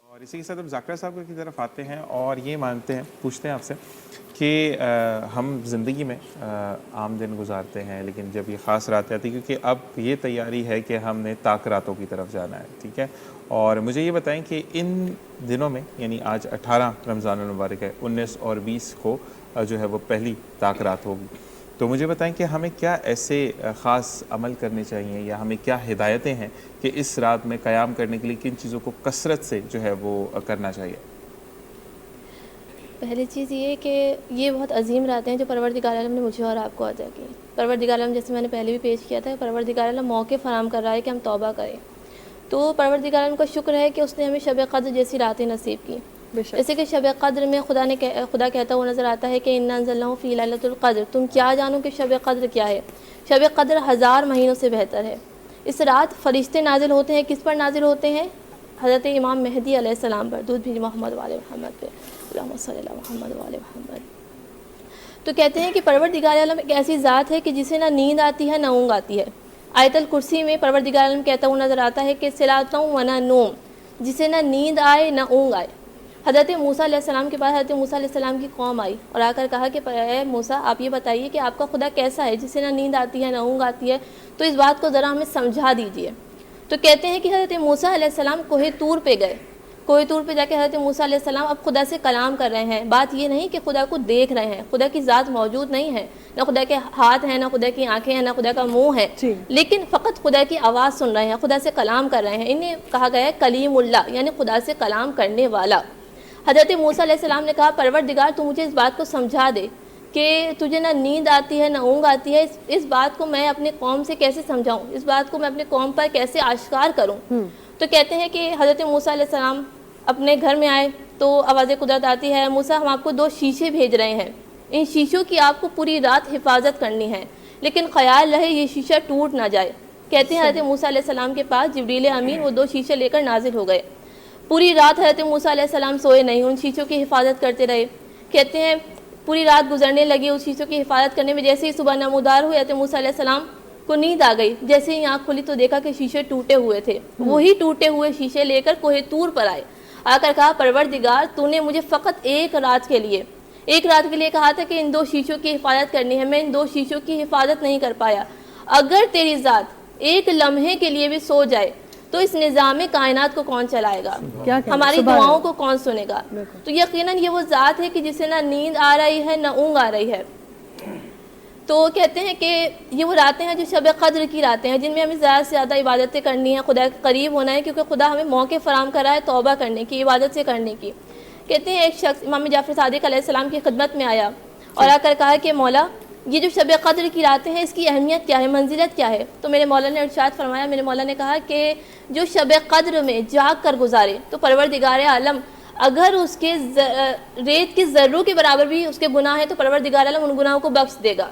और इसी के साथ हम जाकिर साहब की तरफ आते हैं और ये मानते हैं, पूछते हैं आपसे कि हम ज़िंदगी में आम दिन गुजारते हैं, लेकिन जब ये ख़ास रात आती है, क्योंकि अब ये तैयारी है कि हमने ताक रातों की तरफ जाना है, ठीक है, और मुझे ये बताएं कि इन दिनों में, यानी आज 18 रमज़ान मुबारक है, 19 और 20 को जो है वो पहली ताक रात होगी, तो मुझे बताएं कि हमें क्या ऐसे ख़ास अमल करने चाहिए या हमें क्या हिदायतें हैं कि इस रात में क़याम करने के लिए किन चीज़ों को कसरत से जो है वो करना चाहिए? पहली चीज़ ये कि ये बहुत अजीम रातें हैं जो परवरदिगार आलम ने मुझे और आपको अता की। परवरदिगार आलम, जैसे मैंने पहले भी पेश किया था, परवरदिगार आलम मौके फ़राहम कर रहा है कि हम तौबा करें। तो परवरदिगार आलम का शुक्र है कि उसने हमें शब क़द्र जैसी रातें नसीब की। जैसे कि शब क़द्र में खुदा कहता हुआ नज़र आता है कि इन्ना अंज़लनाहु फ़ी लैलतुल क़द्र, तुम क्या जानो कि शब क़द्र क्या है। शब क़द्र 1000 महीनों से बेहतर है। इस रात फ़रिश्ते नाजिल होते हैं, किस पर नाजिल होते हैं? हज़रत इमाम मेहदी अलैहिस्सलाम पर, दूध भी मोहम्मद वाले मोहम्मद पे, अल्लाहुम्मा सल्ली अला मोहम्मद वाले मोहम्मद। तो कहते हैं कि परवरदिगार आलम एक ऐसी ज़ात है कि जिसे ना नींद आती है ना ऊँग आती है। आयतल कुर्सी में परवरदिगार आलम कहता हुआ नज़र आता है कि सिलातुं व ना नूम, जिसे ना नींद आए ना ऊँग आए। हज़रत मूसा अलैहिस्सलाम के पास हज़रत मूसा अलैहिस्सलाम की कौम आई और आकर कहा कि मूसा, आप ये बताइए कि आपका खुदा कैसा है जिसे ना नींद आती है ना ऊँग आती है, तो इस बात को ज़रा हमें समझा दीजिए। तो कहते हैं कि हज़रत मूसा अलैहिस्सलाम कोहे तूर पे गए। कोहे तूर पे जाके हज़रत मूसा अलैहिस्सलाम अब खुदा से कलाम कर रहे हैं। बात ये नहीं कि खुदा को देख रहे हैं, खुदा की ज़ात मौजूद नहीं है, ना खुदा के हाथ हैं, ना खुदा की आंखें हैं, ना खुदा का मुंह है, लेकिन फ़कत खुदा की आवाज़ सुन रहे हैं, खुदा से कलाम कर रहे हैं। इन्हें कहा गया है कलीमुल्लाह, यानी खुदा से कलाम करने वाला। हज़रत मूसा अलैहिस्सलाम ने कहा, परवरदिगार तू मुझे इस बात को समझा दे कि तुझे ना नींद आती है ना ऊँग आती है। इस बात को मैं अपने कौम से कैसे समझाऊँ, इस बात को मैं अपने कौम पर कैसे आश्कार करूँ। तो कहते हैं कि हज़रत मूसा अलैहिस्सलाम अपने घर में आए तो आवाज़ कुदरत आती है, मूसा हम आपको 2 शीशे भेज रहे हैं, इन शीशों की आपको पूरी रात हिफाजत करनी है, लेकिन ख्याल रहे ये शीशा टूट ना जाए। कहते हैं हज़रत मूसा अलैहिस्सलाम के पास जिब्रील अमीन वो 2 शीशे लेकर नाजिल हो गए। पूरी रात हज़रत मूसा अलैहिस्सलाम सोए नहीं, उन शीशों की हिफाजत करते रहे। कहते हैं पूरी रात गुजरने लगी उस शीशों की हिफाजत करने में। जैसे ही सुबह नमूदार हुए हज़रत मूसा अलैहिस्सलाम को नींद आ गई। जैसे ही आँख खुली तो देखा कि शीशे टूटे हुए थे। वही टूटे हुए शीशे लेकर कोहे तूर पर आए, आकर कहा, परवरदिगार तूने मुझे फ़कत एक रात के लिए कहा था कि इन 2 शीशों की हिफाजत करनी है, मैं इन 2 शीशों की हिफाजत नहीं कर पाया। अगर तेरी ज़ात एक लम्हे के लिए भी सो जाए तो इस निज़ाम कायनात को कौन चलाएगा, हमारी दुआओं को कौन सुनेगा। तो यकीनन ये वो ज़ात है कि जिसे ना नींद आ रही है ना ऊँग आ रही है। तो कहते हैं कि ये वो रातें हैं जो शब क़द्र की रातें हैं, जिनमें हमें ज़्यादा से ज़्यादा इबादतें करनी है, खुदा के करीब होना है, क्योंकि खुदा हमें मौके फ़राहम करा है तौबा करने की, इबादत से करने की। कहते हैं एक शख्स इमाम जाफ़र सादिक अलैहिस्सलाम की खिदमत में आया और आकर कहा कि मौला ये जो शब क़द्र की रातें हैं इसकी अहमियत क्या है, मंजिलत क्या है। तो मेरे मौला ने इरशाद फरमाया, मेरे मौला ने कहा कि जो शब क़द्र में जाग कर गुजारे तो परवरदिगार आलम अगर उसके रेत के ज़र्रों के बराबर भी उसके गुनाह है तो परवरदिगार आलम उन गुनाहों को बख्श देगा।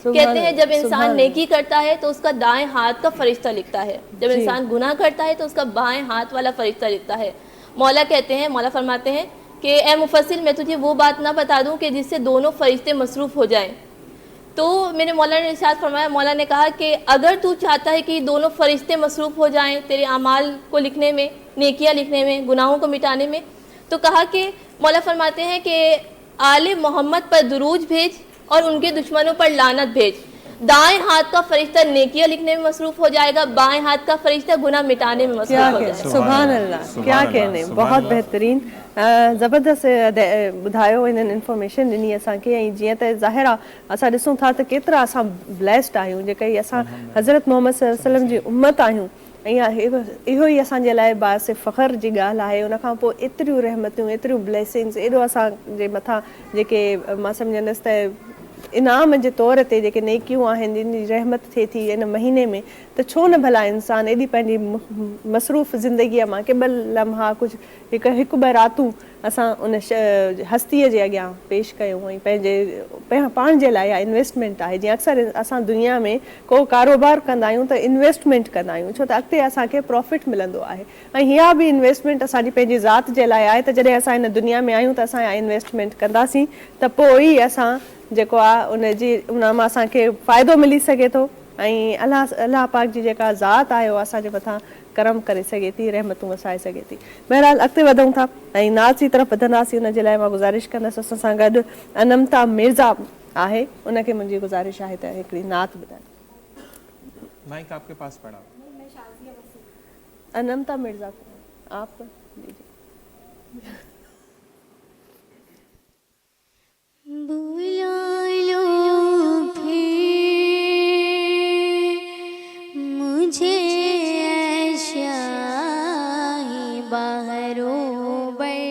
कहते हैं जब इंसान नेकी करता है तो उसका दाएं हाथ का फरिश्ता लिखता है, जब इंसान गुनाह करता है तो उसका बाएं हाथ वाला फरिश्ता लिखता है। मौला कहते हैं, मौला फरमाते हैं कि ए मुफस्सिल मैं तुझे वो बात ना बता दूं कि जिससे दोनों फरिश्ते मसरूफ़ हो जाएं। तो मेरे मौला ने इरशाद फरमाया, मौला ने कहा कि अगर तू चाहता है कि दोनों फरिश्ते मसरूफ़ हो जाएं तेरे अमाल को लिखने में, नेकियां लिखने में, गुनाहों को मिटाने में, तो कहा कि मौला फरमाते हैं कि आले मोहम्मद पर दुरूज भेज और उनके दुश्मनों पर लानत भेज। दाएं हाथ का फरिश्ता नेकियां लिखने में मसरूफ हो जाएगा, बाएं हाथ का फरिश्ता गुनाह मिटाने में क्या मसरूफ हो कहने, जाएगा। सुभान अल्लाह, क्या कहने, बहुत बेहतरीन ज़बरदस्त ॿुधायो, इन्हनि इंफॉर्मेशन ॾिनी असांखे। ऐं जीअं त ज़ाहिर आहे असां ॾिसूं था त केतिरा असां ब्लेस्ड आहियूं जेके असां हज़रत मोहम्मद सल्लल्लाहु अलैहि वसल्लम जी उम्मत आहियूं। ऐं इहो ई असांजे लाइ बाइस फ़ख़्र जी ॻाल्हि आहे। उनखां पोइ एतिरियूं रहमतूं, एतिरियूं ब्लेसिंग्स, एॾो असांजे मथां जेके मां सम्झंदसि त इनाम जे तौर ते जेके नेकियूं आहिनि, जिन जी रहमत थिए थी इन महीने में, त छो न भला इंसानु एॾी पंहिंजी मसरूफ़ ज़िंदगीअ मां के ॿ लम्हा कुझु हिकु ॿ रातूं असां उन हस्तीअ जे अॻियां पेश कयूं ऐं पंहिंजे पाण जे लाइ इन्वेस्टमेंट आहे। जीअं अक्सर असां दुनिया में को कारोबार कंदा आहियूं त इन्वेस्टमेंट कंदा आहियूं, छो त अॻिते असांखे प्रॉफिट मिलंदो आहे। ऐं हीअ बि इन्वेस्टमेंट असांजी पंहिंजी ज़ात जे लाइ आहे त जॾहिं असां हिन दुनिया में आहियूं त असां इन्वेस्टमेंट कंदासीं त पोइ ई असां जेको आहे उन मां असांखे फ़ाइदो मिली सघे थो। ऐं अलाह पाक जी जेका ज़ात आहे उहा असांजे मथां करम करे सघे थी, रहमतूं वसाए सघे थी। बहरहाल अॻिते वधूं था ऐं नाच जी तरफ़ वधंदासीं। उनजे लाइ मां गुज़ारिश कंदसि असां सां गॾु अनमता मिर्ज़ा आहे, उनखे मुंहिंजी गुज़ारिश आहे त हिकिड़ी नात ॿुधाए। माइक आपके पास पड़ा। अनमता मिर्ज़ा आप बुला लो फिर मुझे शाही बहरों पर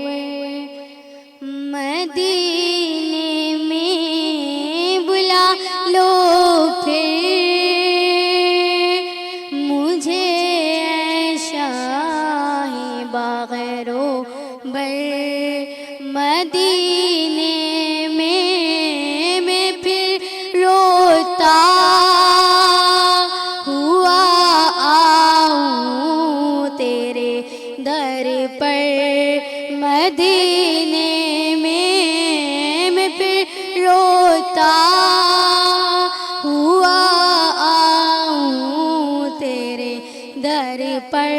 मदीने में बुला लो फिर मुझे शाही बहरों पर मदीने हुआ आऊं तेरे दर पर मदीने में मैं फिर रोता हुआ आऊं तेरे दर पर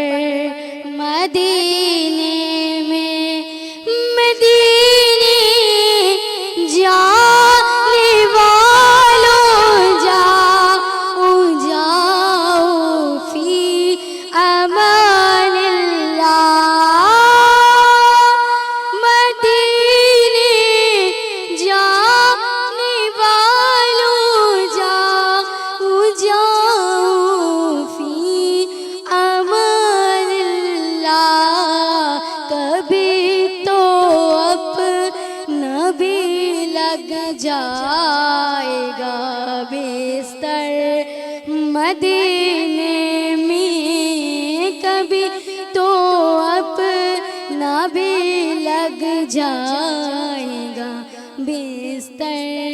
मदीने में मदीने जाने वालों जाओ फी अमानिल्लाह। मदीने जाने वालों जाओ फी अमानिल्लाह। कभी तो अपना भी लग जाएगा बिस्तर मदीने में, कभी तो अपना भी लग जाएगा बिस्तर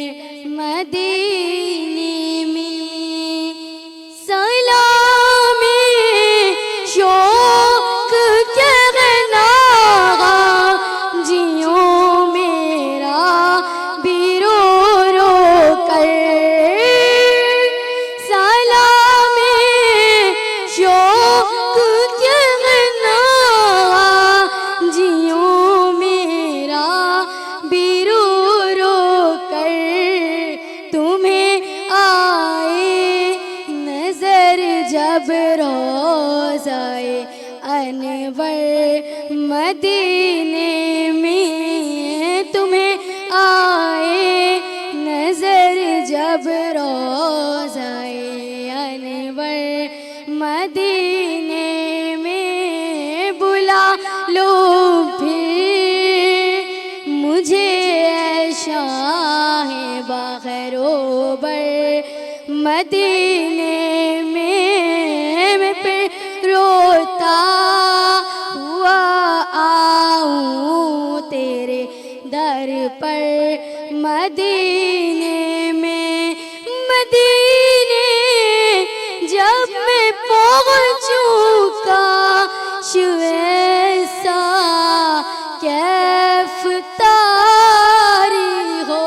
मदीने में। सलामे शौक कहना जियो मेरा बिरो रो कर। सलामे शौक कहना जियो मेरा बिरो रो कर। तुम्हें आए नजर जब रोज़ाए अनवर मदीने में, तुम्हें आए नजर जब रोज़ाए अनवर मदीने में, बुला लो फिर मुझे शाहे बहरों पर मदीने में मैं फिर रोता हुआ आऊं तेरे दर पर मदीने में। मदीने जब मैं पहुंचूं काश ऐसा कैफ तारी हो।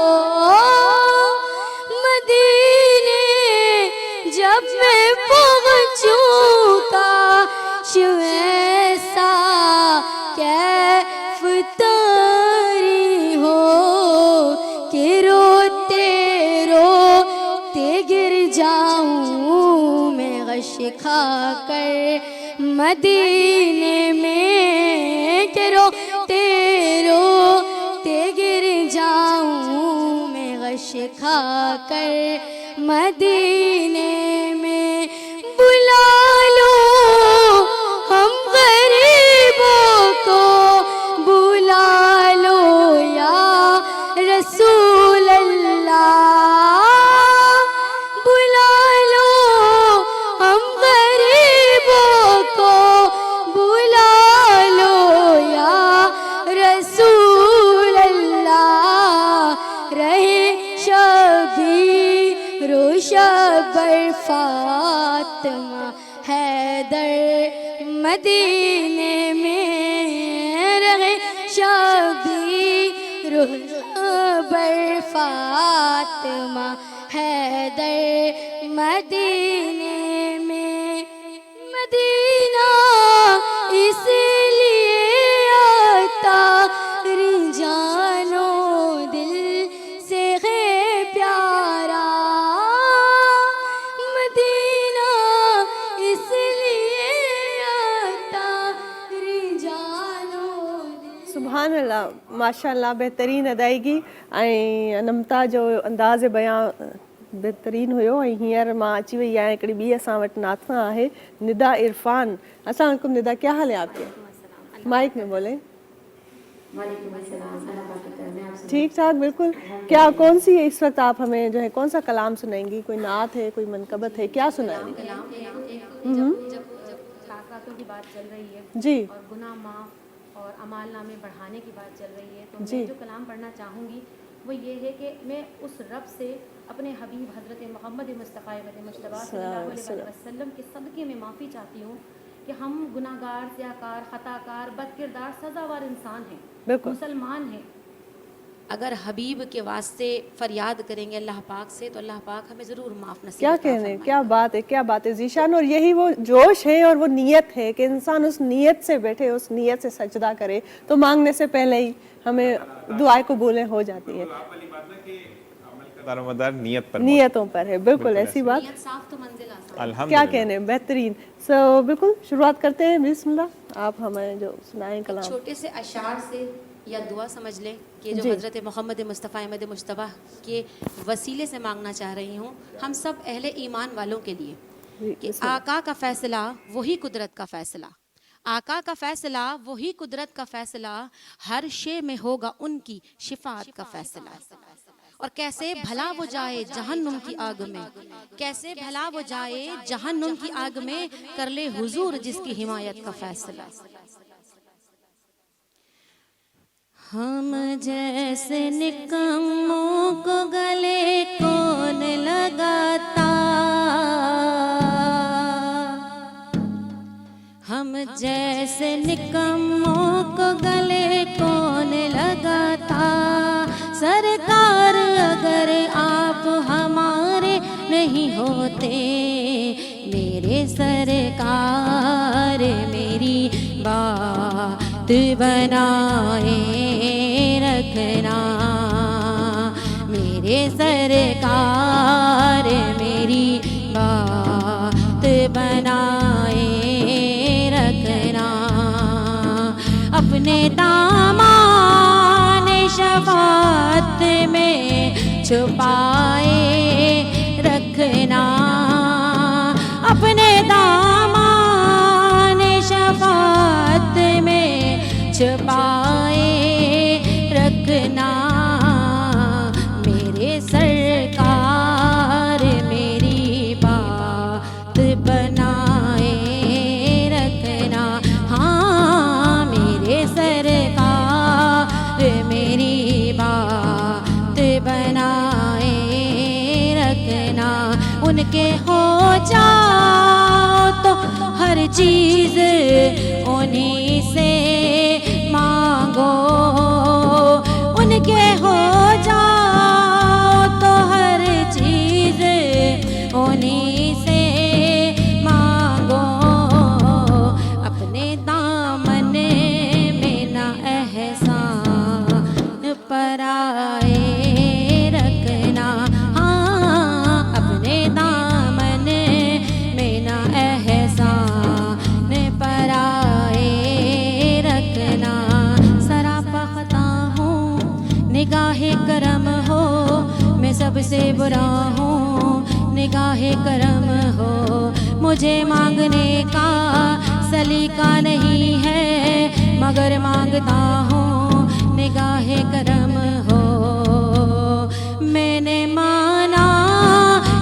मदीने जब मैं पहुंचूं काश ऐसा कैफ तारी हो कि रोते रोते गिर गश खाकर मदीने में के रोते रोते गिर जाऊं मैं गश खाकर मदीने में। बुला लो हम गरीबों को, बुला लो या रसूल अल्लाह, बुला लो हम गरीबों को, बुला लो या रसूल अल्लाह। रहे शबीर शबर फातिमा हैदर मदीने में, रहे शबीर शबर फातिमा हैदर मदीने में। मदीना इसलिए आता जानो दिल से है प्यारा, मदीना इसलिए आता जानो दिल। सुभान अल्लाह, माशाअल्लाह, बेहतरीन अदायगी ऐं नमता जो अंदाज़ बयां बेहतरीन हुयो। ऐं हींअर मां अची वई आहियां, हिकिड़ी ॿी असां वटि नातफ़ा आहे निदा इरफान। अस्सलाम वालेकुम निदा, क्या हाल है आपके? माइक में बोले। ठीक ठाक बिल्कुल। क्या कौन सी है इस वक्त आप हमें जो है कौन सा कलाम सुनाएंगी? कोई नात है, कोई मनकबत है, क्या सुनाएंगी? जब ताकतों की बात चल रही है जी और गुनाह माफ़ और अमाल नामे बढ़ाने की बात चल रही है, तो जी। मैं जो कलाम पढ़ना चाहूँगी वो ये है कि मैं उस रब से अपने हबीब हज़रत मोहम्मद मुस्तफ़ा मुज्तबा सल्लल्लाहु अलैहि वसल्लम के सदक़े में माफ़ी चाहती हूँ कि हम गुनाहगार, ज़ियाकार, ख़ताकार, बदकिरदार, सज़ावार इंसान हैं, बिल्कुल। मुसलमान हैं। अगर हबीब के वास्ते फरियाद करेंगे अल्लाह पाक से तो अल्लाह पाक हमें ज़रूर माफ़ नसीब क्या अता कहने, फरमाएगा। क्या बात है, क्या बात है जीशान। और यही वो जोश है और वो नीयत है कि इंसान उस नीयत से बैठे, उस नीयत से सजदा करे तो मांगने से पहले ही हमें दुआएं कबूलें हो जाती है। दारोमदार नियत पर नीयतों पर है, बिल्कुल ऐसी बात। नियत साफ तो मंजिल आसान। क्या अल्हम्दुलिल्लाह। कहने, बेहतरीन। बिल्कुल शुरुआत करते हैं, बिस्मिल्लाह। आप हमें जो सुनाएं कलाम। छोटे से अशार से या दुआ समझ लें कि जो जी। हज़रत मोहम्मद मुस्तफ़ा अहमद मुज्तबा के वसीले से मांगना चाह रही हूँ हम सब अहले ईमान वालों के लिए जी, कि आका का फ़ैसला वही कुदरत का फ़ैसला, आका का फ़ैसला वही कुदरत का फ़ैसला, हर शे में होगा उनकी शिफात का फ़ैसला। और कैसे भला वो जाए जहन्नुम की आग में, कैसे भला वो जाए जहन्नुम की आग में, कर ले हुजूर जिसकी हिमायत का फ़ैसला। हम जैसे निकम्मों को गले कौन लगाता, हम जैसे निकम्मों को गले कौन लगाता। सरकार अगर आप हमारे नहीं होते, मेरे सरकार मेरी बात बनाए रखना, मेरे सरकार मेरी बात बनाए रखना। अपने दामान शफात में छुपाए रखना, अपने दामान शफात में छुपाए रखना। मेरे सरकार मेरी बात बनाए रखना, हाँ मेरे सरकार मेरी बात बनाए रखना। उनके हो जाओ तो हर चीज़ उन्हीं से मांगो, उनके हो जाओ तो हर चीज़ उन्हीं से मांगो। अपने दामन में ना एहसान पराए रखना, हाँ अपने दामन बुरा हूँ निगाहे करम हो, मुझे मांगने का सलीका नहीं है, मगर मांगता हूँ निगाहे करम हो। मैंने माना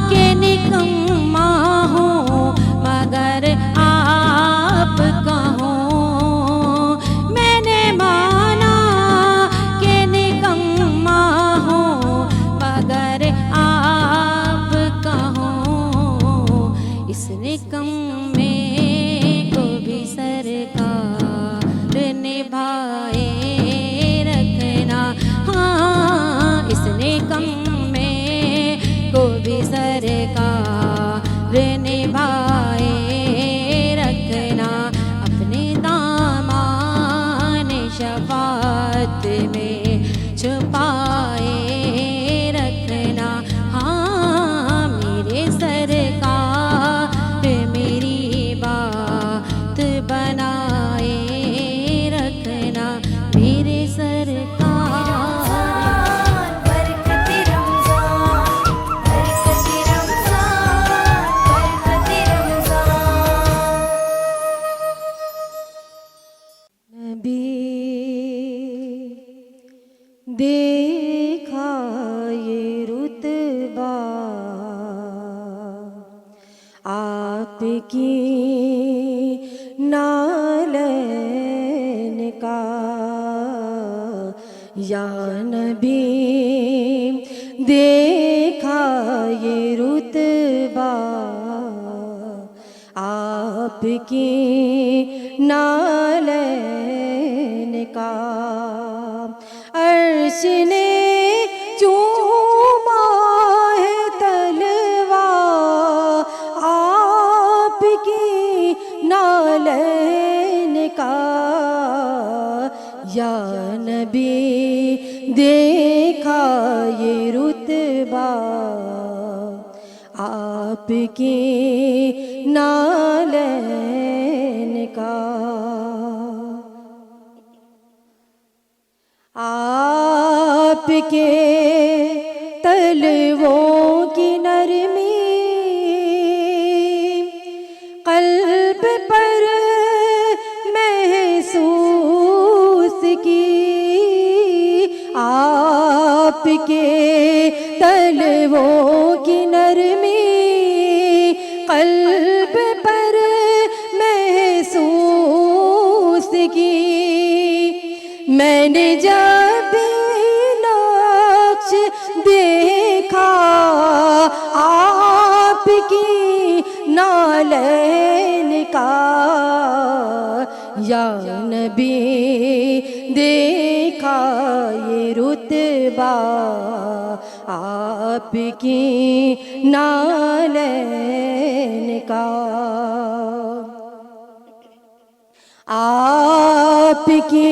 कि निकम्मा हूँ मगर आप कहो, मैंने माना कि निकम्मा हूँ मगर आप कहो। इस निकम्मे को भी सरकार निभाए रखना, हाँ इस निकम्मे को भी सरकार निभाए रखना, अपने दामान शफात में छुपाए रखना, हाँ मेरे सरकार मेरी बात बनाए रखना, मेरे सरकार। देखा ये रुतबा आपकी नालन का, या नबी देखा ये रुतबा आपकी नालन का। अर्श ने चूमा है तलवा आपकी नालन का, या नबी देखा ये रुतबा आपकी नालन का। आपके तलवों की नरमी कल्ब पर महसूस की, आपके तलवों की नरमी कल्ब पर महसूस की। मैंने जब नक्श देखा आपकी नालन का, या नबी देखा ये रुतबा आपकी नालन का। आपकी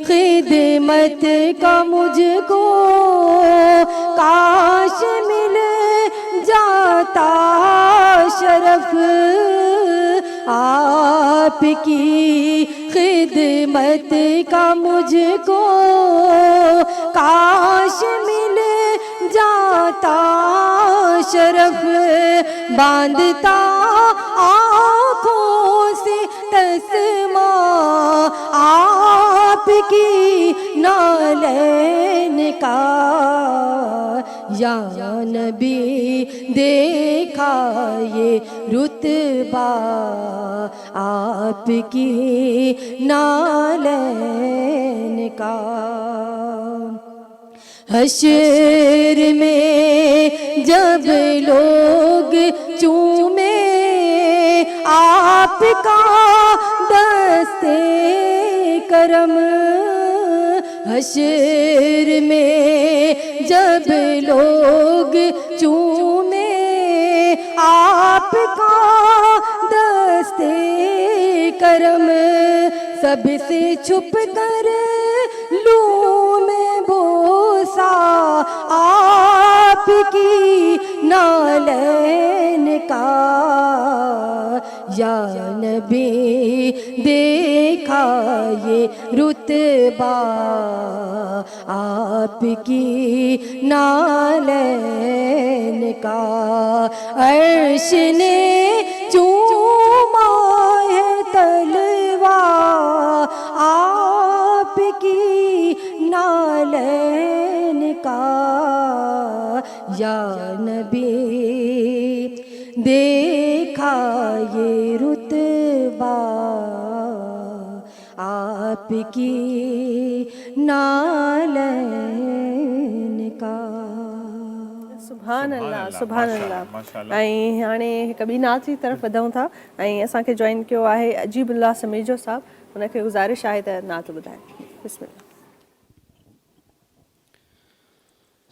खिदमत का मुझको काश मिल जाता शरफ, आपकी खिदमत का मुझको काश मिल जाता शरफ, बांधता आँखों से तस्मा आपकी नालन का, या नबी देखा ये रुतबा आपकी नालन का। हश्र में जब लोग चूमे आपका दस्ते करम, हश्र में जब लोग चूमे आपका दस्ते करम, सबसे छुप कर लूं मैं बोसा आपकी नालन का, या नबी देखा ये रुतबा आपकी नालैन का, अर्श ने चूमा है तलवा आपकी नालैन का, या नबी देखा ये रुतबा आपकी नालैन का। सुभान अल्लाह, सुभान अल्लाह। माशाअल्लाह। ऐं हाणे हिकु ॿी नात जी तरफ़ वधूं था ऐं असांखे जॉइन कयो आहे अजीबुल्लाह समीजो साहब। हुनखे गुज़ारिश आहे त नात ॿुधाए। बिस्मिल्लाह।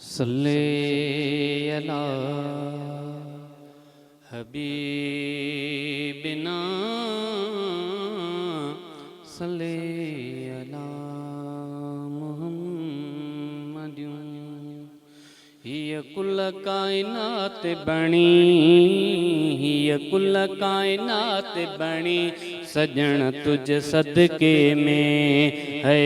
सल्ले अला हबीबिना सल्ले अला मुहम्मदिन, हिय कुल कायनात बणी, हिय कुल कायनात बणी, सजण तुझ सदके में है,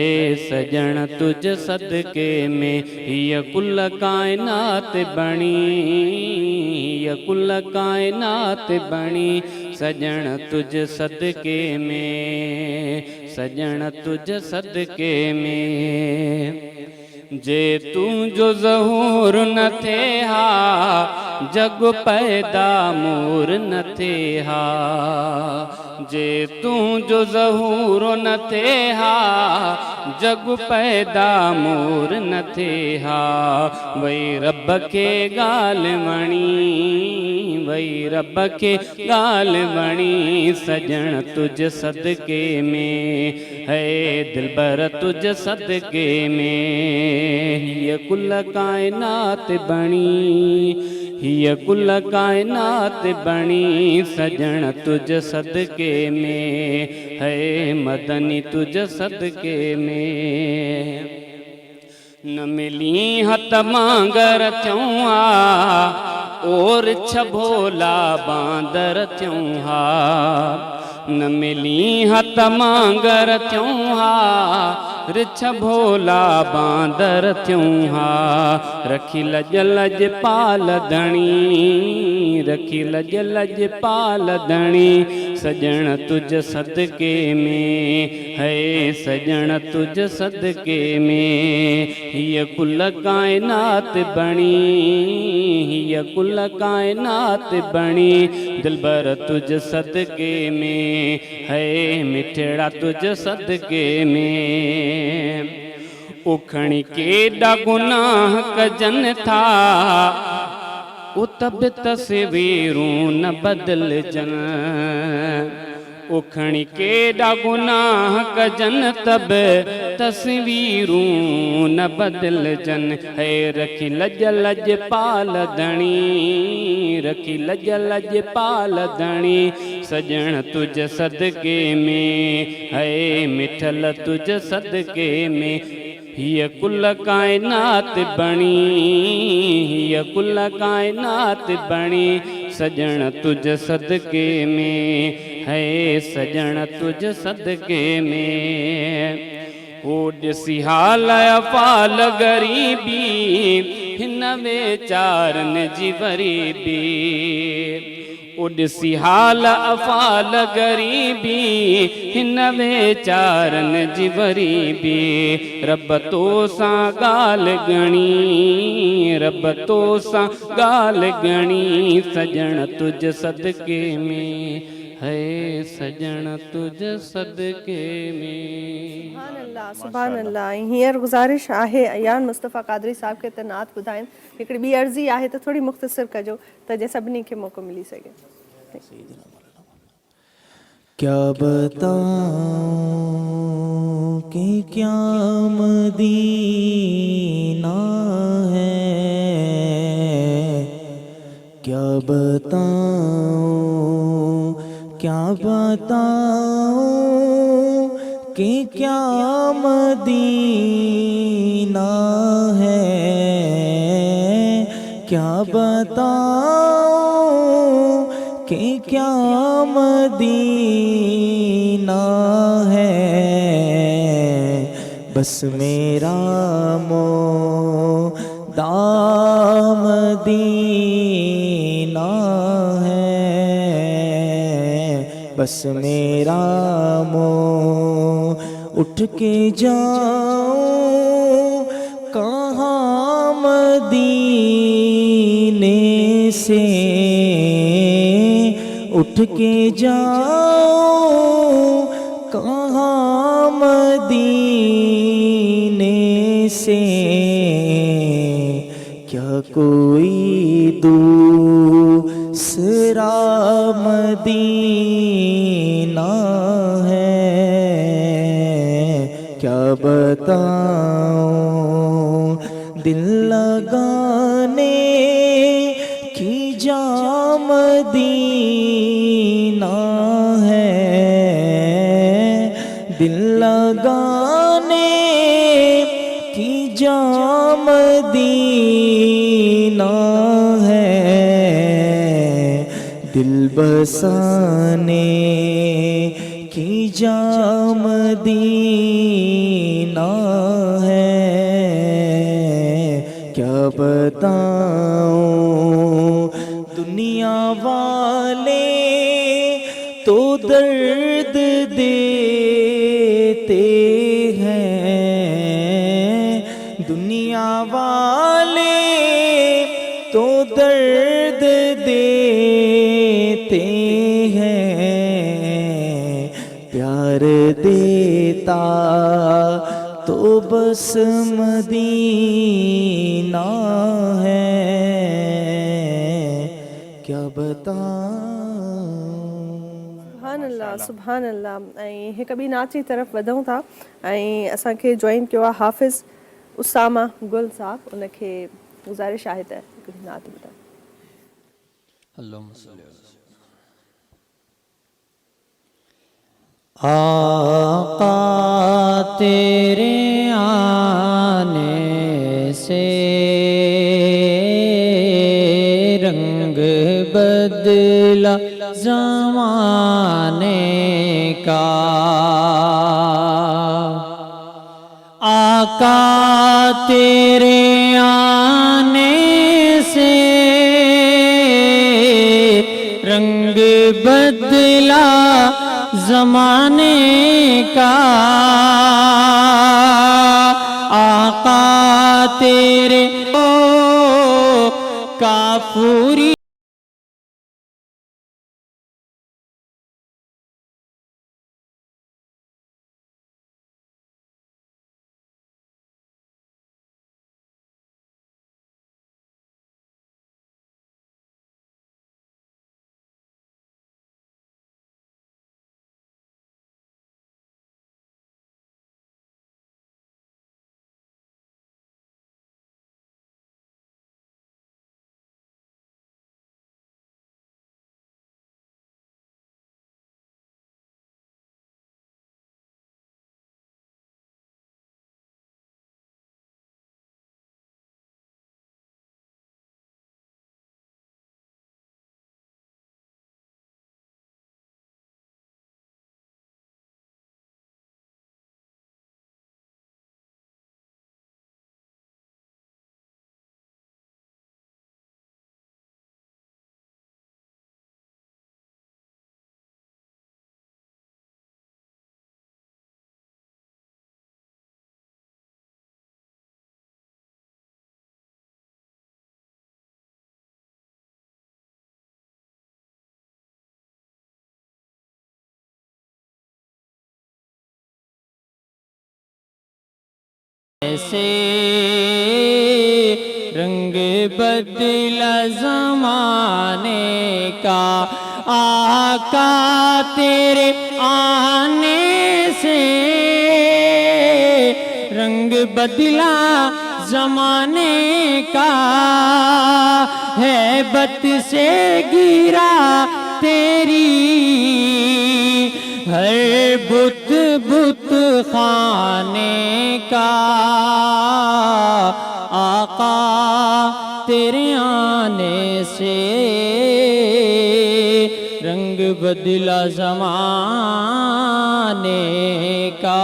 सजण तुझ सदके में, हिय कुल कायनात बणी, हिय कुल कायनात बणी, सजण तुझ सदके में, सजण तुझ सदके में। जे तू जो ज़हूर न थे हा, जग पैदा मूर न थे हा, जे तू जो ज़हूर न थे हा, जग पैदा मूर न थे हा, वही रब के गाल वणी, वही रब के गाल वणी, सजण तुझ सदके में है, दिलबर तुझ सदके में, हिय कुल कायनात बणी, हिय कुल कायनात बणी, सजण तुझ सदके में है, मदनी तुझ सदके में। न मिली हथ मांगर थियूं हा, और छभोला बांदर थियूं हा, न मिली हथ मांगर थियूं हा, रिछ भोला बांदर थियूं हा, रखी लज लज पाल धणी, रखी लज लज पाल धणी, सजण तुझ सदके में है, सजण तुझ सदके में, हिय कुल कायनात बणी, हिय कुल कायनात बणी, दिलबर तुझ सदके में है, मिठड़ा तुझ सदके में। उखणी केॾा गुनाह कजन था, उतब तस्वीरूं न बदलजन, उखणी केॾा गुनाह कजन तब तस्वीरूं न बदलजन, है रखी लज लज पाल धणी, रखी लज लज पाल धणी, सजण तुझ सदके में है, मिठल तुझ सदके में, हिय कुल कायनात बणी, हिय कुल कायनात बणी, सजण तुझ सदके में है, सजण तुझ सदके में। ओ ॾिसी हाल अफ़ाल ग़रीबी, हिन वेचारनि जी वरीबी, ओ ॾिसी हाल अफ़ाल ग़रीबी, हिन वेचारनि जी वरीबी, रब तो सां ॻाल्हि ॻणी, रब तो सां ॻाल्हि ॻणी, सजण तुझ सदके में है, सजण तुझ सदके में। सुभान अल्लाह, सुभान अल्लाह। ऐं हींअर गुज़ारिश आहे अयान मुस्तफ़ा क़ादरी साहब खे त नात ॿुधाइनि। हिकिड़ी ॿी अर्ज़ी आहे त थोरी मुख़्तसिर कजो त जीअं सभिनी खे मौक़ो मिली सघे। क्या बताऊं कि क्या मदीना है, क्या बताऊं, क्या बताऊं कि क्या मदीना है, क्या बताऊं कि क्या मदीना है, बस मेरा मोदाम दीना है, बस मेरा उठ के जाऊं कहाँ मदीने से, उठ के जाऊं कहाँ मदीने से, क्या कोई दूसरा मदीना है, क्या बताऊं दिल लगाने की जा मदीना है, दिल लगाने की जा मदीना है, दिल बसाने की जा मदीना है, क्या बताऊं दुनिया वाले तो दर्द देते हैं, दुनिया वाले तो दर्द देते हैं, प्यार देता तो बस मदीना है, क्या बताऊं। सुभान अल्लाह सुभान अल्लाह। ऐं हिक ॿी नात जी तरफ़ वधूं था ऐं असांखे जॉइन कयो आहे हाफ़िज़ उसामा गुल साहब, उनखे गुज़ारिश आहे त हिकिड़ी नात ॿुधायो। आका तेरे आने से रंग बदला ज़माने का, आका तेरे आने से रंग बदला ज़माने का, आका तेरे काफूरी से रंग बदला ज़माने का, आका तेरे आने से रंग बदला ज़माने का, हैबत से गिरा तेरी हर बुत बुत खाने का, आका तेरे आने से रंग दिल ज़माने का।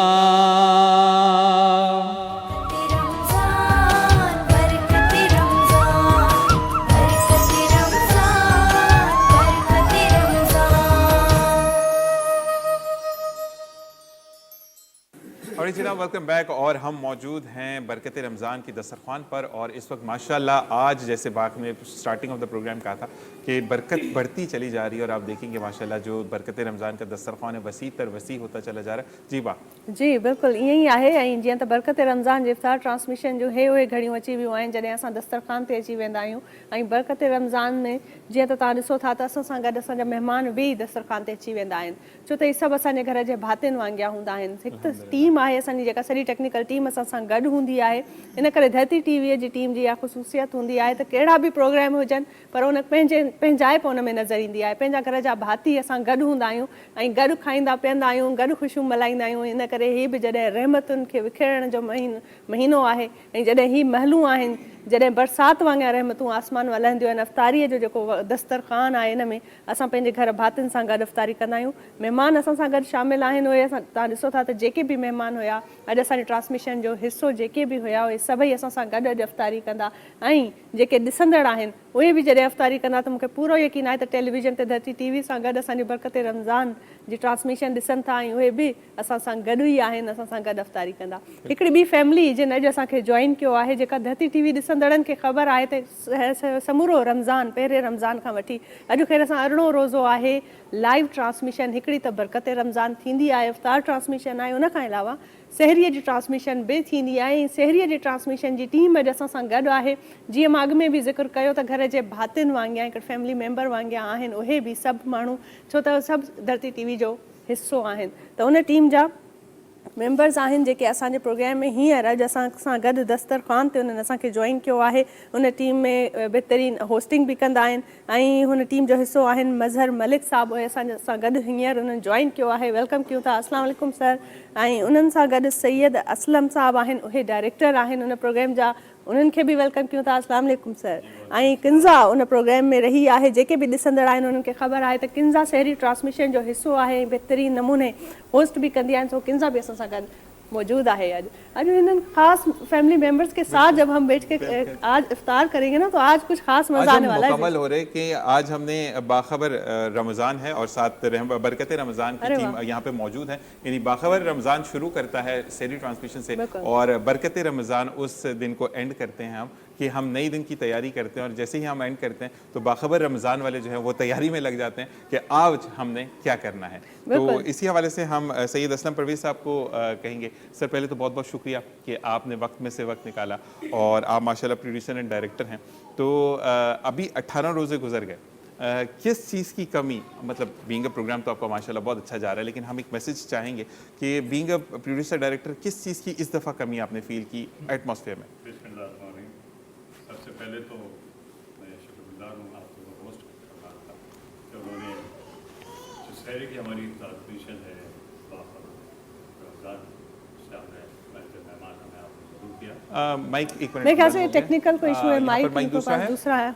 और जनाब वेलकम बैक। और हम मौजूद हैं बरकत रमज़ान की दस्तरखान पर। और इस वक्त माशाल्लाह आज जैसे बात में स्टार्टिंग ऑफ द प्रोग्राम कहा था कि बरकत बढ़ती चली जा रही है और आप देखेंगे माशाल्लाह जो बरकत रमज़ान का दस्तरखान है वसी तर वसी होता चला जा रहा है। जी वाह जी बिल्कुलु ईअं ई आहे। ऐं जीअं त बरकत रमज़ान जे इफ़्तार ट्रांसमिशन जो हे उहे घड़ियूं अची वियूं आहिनि जॾहिं असां दस्तरखान ते अची वेंदा आहियूं। ऐं बरकत रमज़ान में जीअं त तव्हां ॾिसो था त असां सां गॾु असांजा महिमान बि दस्तरखान ते अची वेंदा आहिनि, छो त इहे सभु असांजे घर जे भातियुनि वांगुरु हूंदा आहिनि। हिकु त टीम आहे असांजी जेका सॼी टेक्निकल टीम असां सां गॾु हूंदी आहे। इन करे धरती टीवीअ जी टीम जी इहा ख़ुशूसियत हूंदी आहे त कहिड़ा बि प्रोग्राम हुजनि पर उन पंहिंजाइप उन में नज़र ईंदी आहे। पंहिंजा घर जा भाती असां गॾु हूंदा आहियूं ऐं गॾु खाईंदा पीअंदा आहियूं, गॾु ख़ुशियूं मल्हाईंदा आहियूं। इन करे हीअ बि जॾहिं रहमतुनि खे विखेरण जो महीनो आहे ऐं जॾहिं हीअ महलूं आहिनि, जॾहिं बरसाति वांगुरु रहमतूं आसमान वलहंदियूं आहिनि, अफ़्तारीअ जो जेको दस्तरखान आहे इन में असां पंहिंजे घर भातियुनि सां गॾु अफ़्तारी कंदा आहियूं। महिमान असां सां गॾु शामिल आहिनि। उहे असां तव्हां ॾिसो था त जेके बि महिमान हुया अॼु असांजे ट्रांसमिशन जो हिसो जेके बि हुया उहे सभई असां सां गॾु अॼु अफ़्तारी कंदा। ऐं जेके ॾिसंदड़ आहिनि उहे बि जॾहिं अफ़्तारी कंदा त मूंखे पूरो यकीन आहे त टेलीविज़न ते धरती टीवी सां गॾु असांजी बरकत रमज़ान जी ट्रांसमिशन ॾिसनि था ऐं उहे बि असां सां गॾु ई आहिनि, असां सां गॾु अफ़्तारी कंदा। हिकिड़ी ॿी फैमिली जिन अॼु असांखे जॉइन कयो आहे, जेका धरती टीवी ॾिसंदड़नि खे ख़बर आहे त समूरो रमज़ान पहिरें रमज़ान खां वठी अॼु ख़ैर असां अरिड़हों रोज़ो आहे लाइव ट्रांसमिशन। हिकिड़ी त बरकत रमज़ान थींदी आहे, इफ़्तार ट्रांसमिशन आहे, उनखां अलावा सहरीअ जी ट्रांसमिशन बि थींदी आहे। ऐं सहरीअ जी ट्रांसमिशन जी टीम अॼु असां सां गॾु आहे। जीअं मां अॻु में बि ज़िक्र कयो त घर जे भातियुनि वांगुरु हिकिड़े फैमिली मेंबर वांगुरु आहिनि, उहे बि सभु माण्हू, छो त सभु धरती टीवी जो हिसो आहिनि। त उन टीम जा मेंबर्स आहिनि जेके असांजे प्रोग्राम में हींअर अॼु असां सां गॾु दस्तरखान ते उन्हनि असांखे जॉइन कयो आहे। उन टीम में बहितरीन होस्टिंग बि कंदा आहिनि ऐं हुन टीम जो हिसो आहिनि मज़हर मलिक साहब, उहे असांजे सां गॾु हींअर उन्हनि जॉइन कयो आहे। वेलकम कयूं था, अस्सलाम वालेकुम सर। ऐं उन्हनि सां गॾु सैयद असलम साहब आहिनि, उहे डायरेक्टर आहिनि उन प्रोग्राम जा, उन्हनि खे बि वेलकम कयूं था, अस्सलाम वालेकुम सर। ऐं किंज़ा उन प्रोग्राम में रही आहे, जेके बि ॾिसंदड़ आहिनि उन्हनि खे ख़बर आहे त किंज़ा सहरी ट्रांसमिशन जो हिसो आहे, बहितरीन नमूने होस्ट बि कंदी आहिनि। सो किंज़ा बि असां सां गॾु मौजूद है। आज इन खास फैमिली मेंबर्स के साथ जब हम बैठ के आज इफ्तार करेंगे ना तो आज कुछ खास मजा आने वाला है। मुकम्मल हो रहे कि आज हमने बाखबर रमज़ान है और साथ बरकत रमज़ान की टीम यहाँ पे मौजूद है। यानी बाखबर रमज़ान शुरू करता है सहरी ट्रांसमिशन से और बरकत रमज़ान उस दिन को एंड करते हैं हम कि हम नई दिन की तैयारी करते हैं और जैसे ही हम एंड करते हैं तो बाखबर रमज़ान वाले जो हैं वो तैयारी में लग जाते हैं कि आज हमने क्या करना है। तो इसी हवाले से हम सैयद असलम परवेज़ साहब को कहेंगे। सर पहले तो बहुत बहुत शुक्रिया कि आपने वक्त में से वक्त निकाला और आप माशाल्लाह प्रोड्यूसर एंड डायरेक्टर हैं। तो अभी 18 रोज़े गुजर गए, किस चीज़ की कमी, मतलब बीइंग अ प्रोग्राम तो आपका माशाल्लाह बहुत अच्छा जा रहा है, लेकिन हम एक मैसेज चाहेंगे कि बीइंग अ प्रोड्यूसर डायरेक्टर किस चीज़ की इस दफ़ा कमी आपने फील की एटमॉस्फेयर में? सबसे पहले तो मैं शुक्रगुजार हूँ आपको होस्ट करना था कि उन्होंने जो सहरी की हमारी ट्रांसमिशन है माइक एक मिनट, मेरे ख्याल से टेक्निकल कोई इशू है, माइक दूसरा है।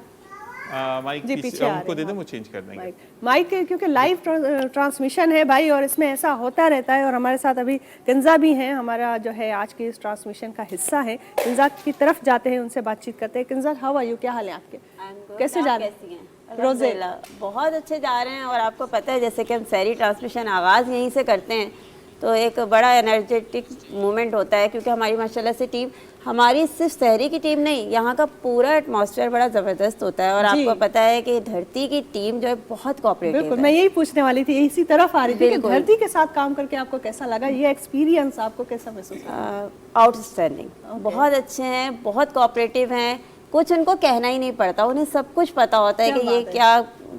माइक उनको दे दें, वो चेंज कर देंगे माइक, क्योंकि लाइव ट्रांसमिशन है भाई और इसमें ऐसा होता रहता है। और हमारे साथ अभी किंज़ा भी हैं, हमारा जो है आज की इस ट्रांसमिशन का हिस्सा है। किंज़ा की तरफ जाते हैं, उनसे बातचीत करते हैं। किंज़ा हाउ आर यू, क्या हाल है आपके, कैसे जा रहे हैं रोज़े? बहुत अच्छे जा रहे हैं। और आपको पता है जैसे कि हम सहरी ट्रांसमिशन आगाज़ यहीं से करते हैं तो एक बड़ा एनर्जेटिक मोमेंट होता है, क्योंकि हमारी माशाल्लाह से टीम, हमारी सिर्फ सहरी की टीम नहीं, यहाँ का पूरा एटमॉस्फेयर बड़ा ज़बरदस्त होता है। और आपको पता है कि धरती की टीम जो है बहुत कोऑपरेटिव है। मैं यही पूछने वाली थी, इसी तरफ आ रही थी कि धरती के साथ काम करके आपको कैसा लगा, ये एक्सपीरियंस आपको कैसा महसूस हुआ? आउटस्टैंडिंग, बहुत अच्छे हैं, बहुत कोऑपरेटिव हैं। कुछ उनको कहना ही नहीं पड़ता, उन्हें सब कुछ पता होता है कि ये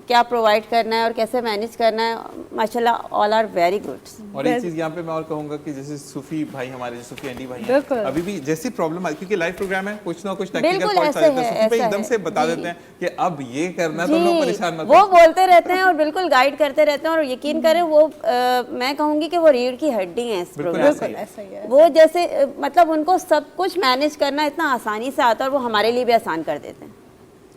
क्या प्रोवाइड करना है और कैसे मैनेज करना है। माशाल्लाह ऑल आर वेरी गुड। और एक चीज़ यहाँ पे मैं और कहूँगा कि जैसे सूफी भाई हमारे, सूफी एंडी भाई हैं, अभी भी जैसे प्रॉब्लम आई, क्योंकि लाइव प्रोग्राम है, कुछ ना कुछ टेक्निकल फॉल्ट्स आ जाते हैं, सूफी भाई एकदम से बता देते हैं कि अब ये करना, तो लोग परेशान मत, वो बोलते रहते हैं और बिल्कुल गाइड करते रहते हैं। और यकीन करें वो मैं कहूँगी कि वो रीढ़ की हड्डी है इस प्रोग्राम। वो जैसे मतलब उनको सब कुछ मैनेज करना इतना आसानी से आता है और वो हमारे लिए भी आसान कर देते हैं।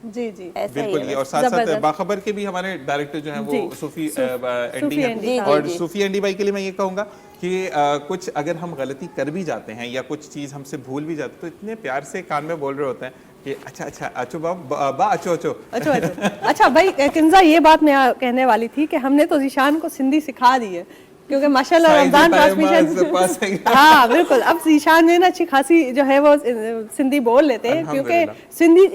जी जी ऐसा ही बिल्कुल है ये, बस। और साथ साथ जबरदस्त। बाखबर के भी हमारे डायरेक्टर जो हैं वो जी, सूफी एंडी सूफी हैं। एंडी साहब। और जी, जी। सूफी एंडी भाई के लिए मैं ये कहूँगा कि कुछ अगर हम गलती कर भी जाते हैं या कुछ चीज़ हमसे भूल भी जाते तो इतने प्यार से कान में बोल रहे होते हैं कि अच्छा अच्छा अच्छो बा अच्छो अच्छो। अच्छा भाई किंजा, ये बात मैं कहने वाली थी कि हमने तो जीशान को सिंधी सिखा दी है, क्योंकि माशाल्लाह रमजान ट्रांसमिशन हाँ बिल्कुल, अब जीशान ने ना अच्छी खासी जो है वो सिंधी बोल लेते हैं, क्योंकि सिंधी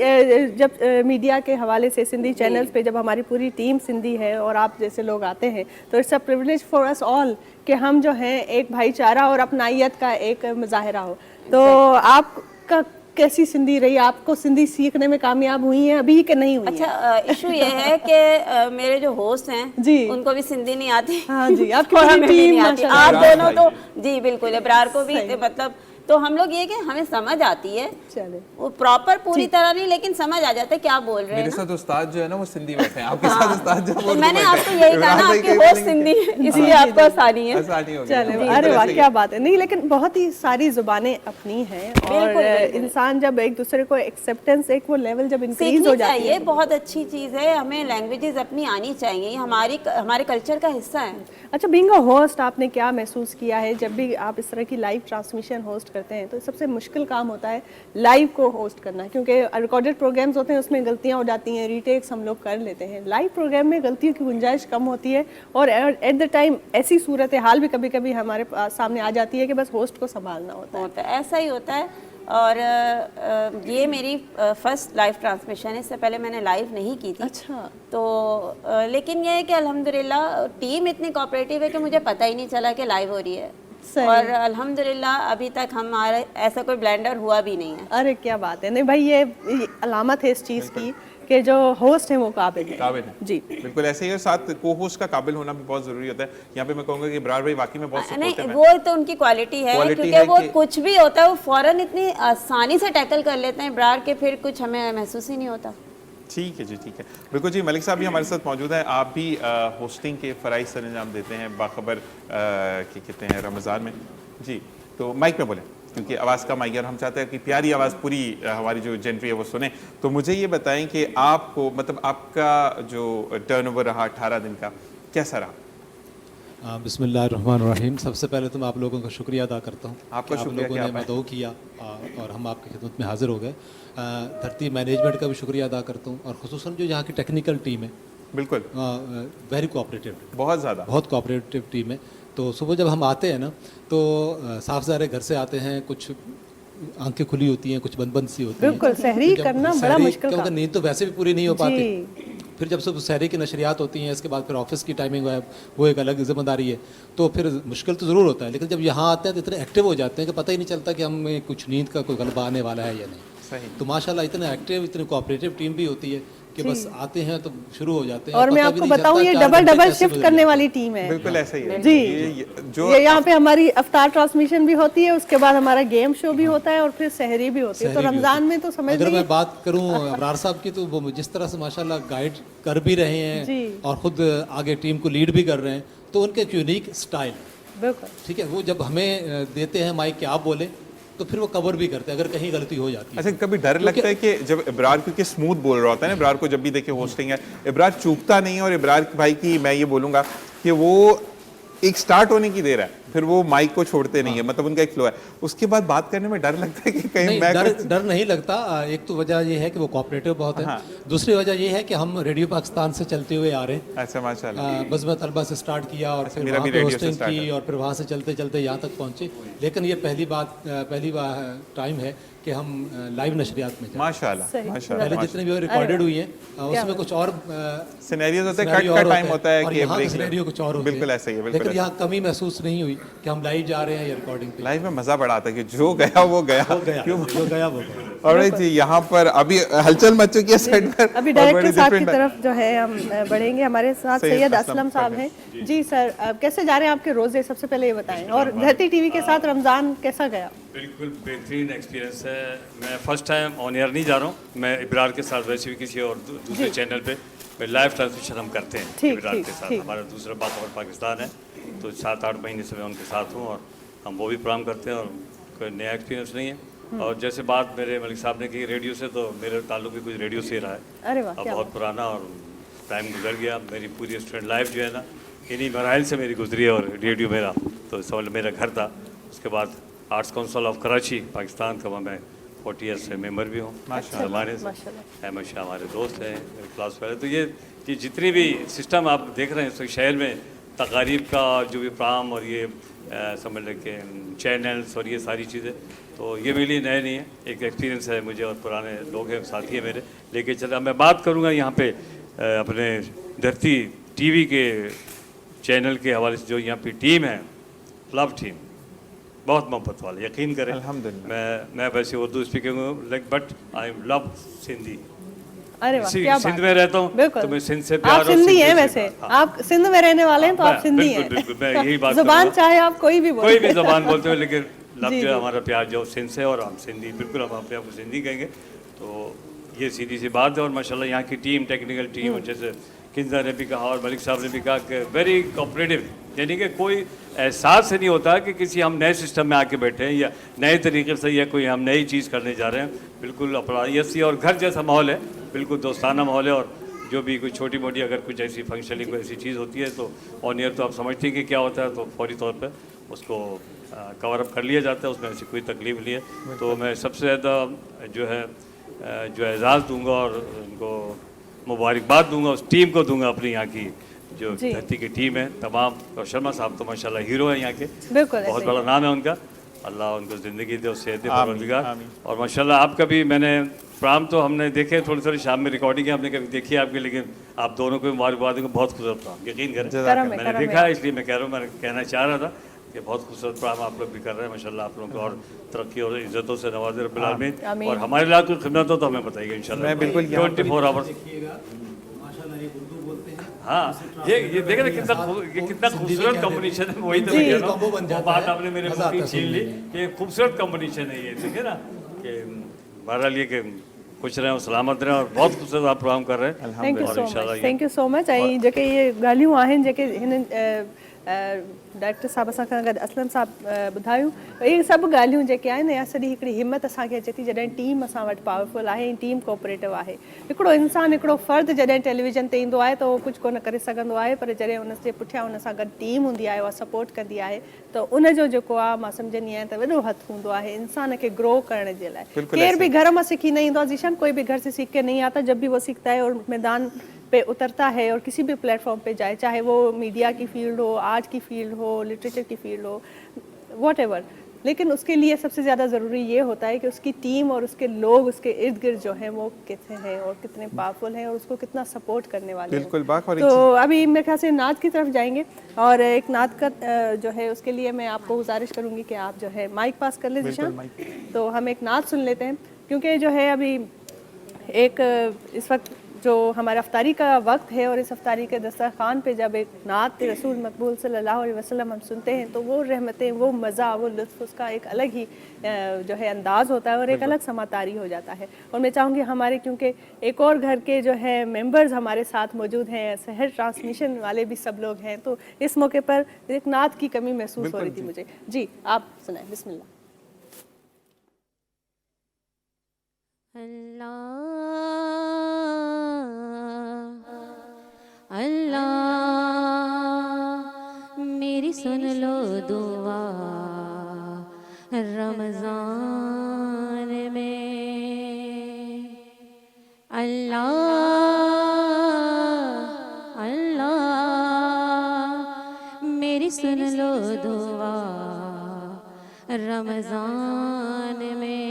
जब मीडिया के हवाले से सिंधी चैनल्स पे जब हमारी पूरी टीम सिंधी है और आप जैसे लोग आते हैं तो it's a privilege for us all कि हम जो हैं एक भाईचारा और अपनाइयत का एक मुजाहरा हो। तो आपका कैसी सिंधी रही, आपको सिंधी सीखने में कामयाब हुई है अभी कि नहीं हुई? अच्छा इशू ये है कि मेरे जो होस्ट हैं जी उनको भी सिंधी नहीं आती। हाँ जी, आपकी और पूरी हमें भी टीम नहीं आती। माशाल्लाह। आप दोनों तो जी बिल्कुल, इब्रार को भी मतलब, तो हम लोग ये कि हमें समझ आती है, चले वो प्रॉपर पूरी तरह नहीं लेकिन समझ आ जाता है क्या बोल रहे हैं मेरे ना। साथ उस्ताद जो है ना वो सिंधी बैठे हैं, आपके साथ उस्ताद जो तो मैंने आपको यही कहा ना, आपकी होस्ट सिंधी है इसलिए आपको आसानी है। आसानी हो गई। चले, अरे वाह क्या बात है। नहीं लेकिन बहुत ही सारी जुबानें अपनी हैं और बिल्कुल। इंसान जब एक दूसरे को एक्सेप्टेंस एक वो लेवल जब इंक्रीज सीखनी हो जाती चाहिए, है। बहुत अच्छी चीज़ है, हमें लैंग्वेजेस अपनी आनी चाहिए, ये हमारे कल्चर का हिस्सा है। अच्छा, बीइंग अ होस्ट आपने क्या महसूस किया है जब भी आप इस तरह की लाइव ट्रांसमिशन होस्ट करते हैं? तो सबसे मुश्किल काम होता है लाइव को होस्ट करना, क्योंकि रिकॉर्डेड प्रोग्राम्स होते हैं उसमें गलतियां हो जाती हैं, रीटेक्स हम लोग कर लेते हैं। लाइव प्रोग्राम में गलतियों की गुंजाइश कम होती है और एट द टाइम ऐसी सूरत हाल भी कभी कभी हमारे सामने आ जाती है कि बस होस्ट को संभालना होता है। ऐसा ही होता है। और ये मेरी फर्स्ट लाइव ट्रांसमिशन है, इससे पहले मैंने लाइव नहीं की थी। अच्छा। तो लेकिन ये है कि अल्हम्दुलिल्लाह टीम इतनी कोऑपरेटिव है कि मुझे पता ही नहीं चला कि लाइव हो रही है। और अल्हम्दुलिल्लाह अभी तक हमारा ऐसा कोई ब्लेंडर हुआ भी नहीं है। अरे क्या बात है। नहीं भाई, ये अलामत है इस चीज़ की कि जो होस्ट है वो काबिल है। जी बिल्कुल ऐसे ही है। साथ को होस्ट का काबिल होना भी बहुत जरूरी होता है। यहाँ पे मैं कहूँगा कि इब्रार भाई वाकई में बहुत सपोर्टिव नहीं, है। वो तो उनकी क्वालिटी है, क्वालिटी क्योंकि है वो कि कुछ भी होता है वो फौरन इतनी आसानी से टैकल कर लेते हैं इब्रार के, फिर कुछ हमें महसूस ही नहीं होता। ठीक है जी, ठीक है। बिल्कुल जी, मलिक साहब भी हमारे साथ मौजूद हैं। आप भी होस्टिंग के फ़राइज़ सर अंजाम देते हैं बाखबर क्या कहते हैं रमज़ान में जी। तो माइक में बोलें क्योंकि आवाज़ कम आई और हम चाहते हैं कि प्यारी आवाज़ पूरी हमारी जो जेंट्री है वो सुने। तो मुझे ये बताएं कि आपको मतलब आपका जो टर्नओवर रहा 18 दिन का कैसा रहा? बिस्मिल्लाहिर्रहमानिर्रहीम। सबसे पहले तो मैं आप लोगों का शुक्रिया अदा करता हूँ। आपका शुक्रिया, आप लोगों ने मदऊ किया और हम आपकी खिदमत में हाजिर हो गए। धरती मैनेजमेंट का भी शुक्रिया अदा करता हूँ और खुसूसन जो यहाँ की टेक्निकल टीम है, बिल्कुल वेरी कोऑपरेटिव, बहुत ज़्यादा बहुत कोऑपरेटिव टीम है। तो सुबह जब हम आते हैं ना तो साफ ज़ाहिर घर से आते हैं, कुछ आंखें खुली होती हैं, कुछ बंद बंद सी होती हैं। बिल्कुल, सहरी करना बड़ा मुश्किल क्योंकि काम। नींद तो वैसे भी पूरी नहीं हो पाती। फिर जब सुबह सहरी की नशरियात होती हैं, इसके बाद फिर ऑफिस की टाइमिंग है, वो एक अलग जिम्मेदारी है, तो फिर मुश्किल तो ज़रूर होता है। लेकिन जब यहाँ आते हैं तो इतने एक्टिव हो जाते हैं कि पता ही नहीं चलता कि हमें कुछ नींद का कोई गलबा आने वाला है या नहीं। तो माशाल्लाह इतने एक्टिव, इतनी कोऑपरेटिव टीम भी होती है कि बस आते हैं तो शुरू हो जाते हैं। और मैं आपको बताऊं ये डबल शिफ्ट करने वाली टीम है। बिल्कुल ऐसा ही है जी। जो ये यहाँ पे हमारी अफ्तार ट्रांसमिशन भी होती है, उसके बाद हमारा गेम शो भी होता है और फिर सहरी भी होती है। तो रमजान में तो समझ अगर मैं बात करूँ अबरार साहब की, तो वो जिस तरह से माशाल्लाह गाइड कर भी रहे हैं और खुद आगे टीम को लीड भी कर रहे हैं, तो उनके एक यूनिक स्टाइल, बिल्कुल ठीक है, वो जब हमें देते हैं माइक के आप बोले तो फिर वो कवर भी करते हैं अगर कहीं गलती हो जाती है। अच्छा, कभी डर लगता है कि जब इब्रार क्योंकि स्मूथ बोल रहा होता है ना, इब्रार को जब भी देखे होस्टिंग है, इब्रार चूकता नहीं है और इब्रार भाई की मैं ये बोलूँगा कि वो एक स्टार्ट होने की देर है, फिर वो माइक को छोड़ते नहीं है, मतलब उनका एक फ्लो है, उसके बाद बात करने में डर लगता है कि कहीं मैं डर नहीं लगता। एक तो वजह ये है कि वो कोऑपरेटिव बहुत है। दूसरी वजह ये है कि हम रेडियो पाकिस्तान से चलते हुए आ रहे हैं। अच्छा, माशाल्लाह। बस मैं तलबा से स्टार्ट किया और फिर वहाँ पे होस्टिंग की और फिर वहाँ से चलते चलते यहाँ तक पहुँचे। लेकिन ये पहली बार टाइम है कि हम लाइव नशरियात में माशाल्लाह पहले जितने भी रिकॉर्डेड हुई हैं उसमें कुछ और सिनेरियोज होते हैं, कट का टाइम होता है कि यहाँ सिनेरियो कुछ और होते हैं। बिल्कुल ऐसा ही है। लेकिन यहाँ कमी महसूस नहीं हुई कि हम लाइव जा रहे हैं या रिकॉर्डिंग पे। लाइव में मजा बड़ा आता है कि जो गया वो गया, जो गया वो गया। और जी यहाँ पर अभी हलचल मच चुकी है सेट पर। अभी डायरेक्टर साहब की तरफ जो है हम बढ़ेंगे, हमारे साथ सैयद असलम साहब हैं। जी सर, कैसे जा रहे हैं आपके रोजे, सबसे पहले ये बताएं, और धरती टीवी के साथ रमजान कैसा गया? बिल्कुल बेहतरीन एक्सपीरियंस है। मैं फर्स्ट टाइम ऑन एयर नहीं जा रहा हूँ, मैं इब्रार के साथ वैसे भी किसी और दूसरे चैनल पे लाइव ट्रांसमिशन हम करते हैं इब्रार के साथ। हमारा दूसरा बाखबर पाकिस्तान है, तो 7-8 महीने से मैं उनके साथ हूँ और हम वो भी प्रोग्राम करते हैं और कोई नया एक्सपीरियंस नहीं है। और जैसे बात मेरे मलिक साहब ने की रेडियो से, तो मेरे ताल्लुक भी कुछ रेडियो से रहा है। अरे वाह, अब क्या बहुत पुराना और टाइम गुजर गया। मेरी पूरी स्टूडेंट लाइफ जो है ना इन्हीं मराइल से मेरी गुजरी है, और रेडियो मेरा तो समझ लो मेरा घर था। उसके बाद arts council of Karachi Pakistan का मैं 40 ईयर्स से मेंबर भी हूँ ज़माने से। अहमद शाह हमारे दोस्त हैं, मेरे क्लास वाले। तो ये जितनी भी सिस्टम आप देख रहे हैं इस शहर में, तकारीब का जो भी प्रोग्राम और ये समझ लें कि चैनल्स और ये सारी चीज़ें, तो ये मेरे लिए नए नहीं है, एक एक्सपीरियंस है मुझे, और पुराने लोग हैं, साथी हैं मेरे लेके चला। मैं बात करूँगा यहाँ पे अपने धरती टीवी के चैनल के हवाले से। जो यहाँ पे टीम है, लव टीम, बहुत मोहब्बत वाले, यकीन करें। अल्हम्दुलिल्लाह। मैं वैसे उर्दू स्पीकिंग हूँ, like but I love Sindhi. अरे वाह, क्या सिंध में रहता हूँ, तो मैं सिंध से प्यार। आप सिंधी हैं वैसे, आप सिंध में रहने वाले हैं, तो आप सिंधी हैं। बिल्कुल, मैं यही बात जुबान चाहे आप कोई भी बोले, कोई भी जुबान बोलते हो, लेकिन लब जो है हमारा प्यार जो सिंध से, और हम सिंधी, बिल्कुल हम अपने आप को सिंधी कहेंगे। तो ये सीधी सी बात है। और माशाल्लाह यहाँ की टीम, टेक्निकल टीम, जैसे किंजा ने भी कहा और मलिक साहब ने भी कहा कि वेरी कोऑपरेटिव, यानी कि कोई एहसास से नहीं होता कि किसी हम नए सिस्टम में आके बैठे हैं या नए तरीके से या कोई हम नई चीज़ करने जा रहे हैं। बिल्कुल अपराधी और घर जैसा माहौल है, बिल्कुल दोस्ताना माहौल है। और जो भी कोई छोटी मोटी अगर कुछ ऐसी फंक्शनिंग कोई ऐसी चीज़ होती है तो ऑन ईयर तो आप समझते हैं कि क्या होता है, तो फौरी तौर पर उसको कवर अप कर लिया जाता है, उसमें ऐसी कोई तकलीफ नहीं है। तो मैं सबसे ज़्यादा जो एजाज़ दूँगा और उनको मुबारकबाद दूंगा, उस टीम को दूंगा, अपनी यहाँ की जो धरती की टीम है तमाम। और शर्मा साहब तो माशाल्लाह हीरो है यहाँ के, बहुत बड़ा नाम है उनका, अल्लाह उनको ज़िंदगी दे और सेहत दे परवरदिगार। और माशाल्लाह आपका भी मैंने प्रोग्राम तो हमने देखे, थोड़ी शाम में रिकॉर्डिंग है हमने कभी देखी आपकी, लेकिन आप दोनों को मुबारकबाद दूंगा, बहुत खूबसूरत प्रोग्राम, यकीन करें मैंने देखा है, इसलिए मैं कह रहा हूँ, मैं कहना चाह रहा था कि बहुत खूबसूरत प्रोग्राम आप लोग भी कर रहे हैं माशाल्लाह। आप लोगों को और तरक्की और इज्जतों से नवाज़े रब्बिल आलमीन, और हमारे लिए कोई खिदमत हो तो हमें बताइए इंशाल्लाह। 24 आवर्स। हाँ, ये देखे ना कितना खूबसूरत कॉम्बिनेशन है। वही तो मैं कह रहा हूँ, बात आपने मेरे मुंह की छीन ली कि खूबसूरत कॉम्बिनेशन है ये, ठीक है ना। कि बहरहाल ये कि खुश रहें और सलामत रहें, और बहुत खूबसूरत आप प्रोग्राम कर रहे हैं। Thank you so much. ऐं जेके ये ॻाल्हियूं आहिनि जेके हिन डायरेक्टर साहब असांखां गॾु असलम साहब ॿुधायूं, इहे सभु ॻाल्हियूं जेके आहिनि, इहा सॼी हिकिड़ी हिमत असांखे अचे थी जॾहिं टीम असां वटि पावरफुल आहे, टीम कोऑपरेटिव आहे। हिकिड़ो इंसानु, हिकिड़ो फ़र्द जॾहिं टेलीविज़न ते ईंदो आहे त उहो कुझु कोन करे सघंदो आहे, पर जॾहिं उनजे पुठियां उन सां गॾु टीम हूंदी आहे, उहा सपोर्ट कंदी आहे, त उनजो जेको आहे मां सम्झंदी आहियां त वॾो हथु हूंदो आहे इंसान खे ग्रो करण जे लाइ। केर बि घर मां सिखी न ईंदो आहे ज़ीशान, कोई भी घर से सीख के नहीं आता, जब भी वो सीखता है और मैदान पे उतरता है और किसी भी प्लेटफॉर्म पे जाए, चाहे वो मीडिया की फील्ड हो, आर्ट की फील्ड हो, लिटरेचर की फील्ड हो, व्हाटएवर, लेकिन उसके लिए सबसे ज़्यादा ज़रूरी ये होता है कि उसकी टीम और उसके लोग उसके इर्द गिर्द जो हैं वो कितने हैं और कितने पावरफुल हैं और उसको कितना सपोर्ट करने वाले हैं। तो अभी मेरे ख्याल से नात की तरफ जाएंगे, और एक नात का जो है उसके लिए मैं आपको गुजारिश करूँगी कि आप जो है माइक पास कर लें ज़ीशान। तो हम एक नात सुन लेते हैं, क्योंकि जो है अभी एक इस वक्त जो हमारा अफ्तारी का वक्त है, और इस अफ्तारी के दस्तरखान पे जब एक नात रसूल मकबूल सल्लल्लाहु अलैहि वसल्लम हम सुनते हैं, तो वो रहमतें, वो मज़ा, वो लुत्फ़, उसका एक अलग ही जो है अंदाज़ होता है और एक अलग समातारी हो जाता है। और मैं चाहूँगी हमारे, क्योंकि एक और घर के जो है मेंबर्स हमारे साथ मौजूद हैं, शहर ट्रांसमिशन वाले भी सब लोग हैं, तो इस मौके पर एक नात की कमी महसूस हो रही थी मुझे। जी, आप सुनाएं, बिस्मिल्लाह। अल्लाह मेरी सुन लो दुआ रमज़ान में। अल्लाह अल्लाह मेरी सुन लो दुआ रमज़ान में।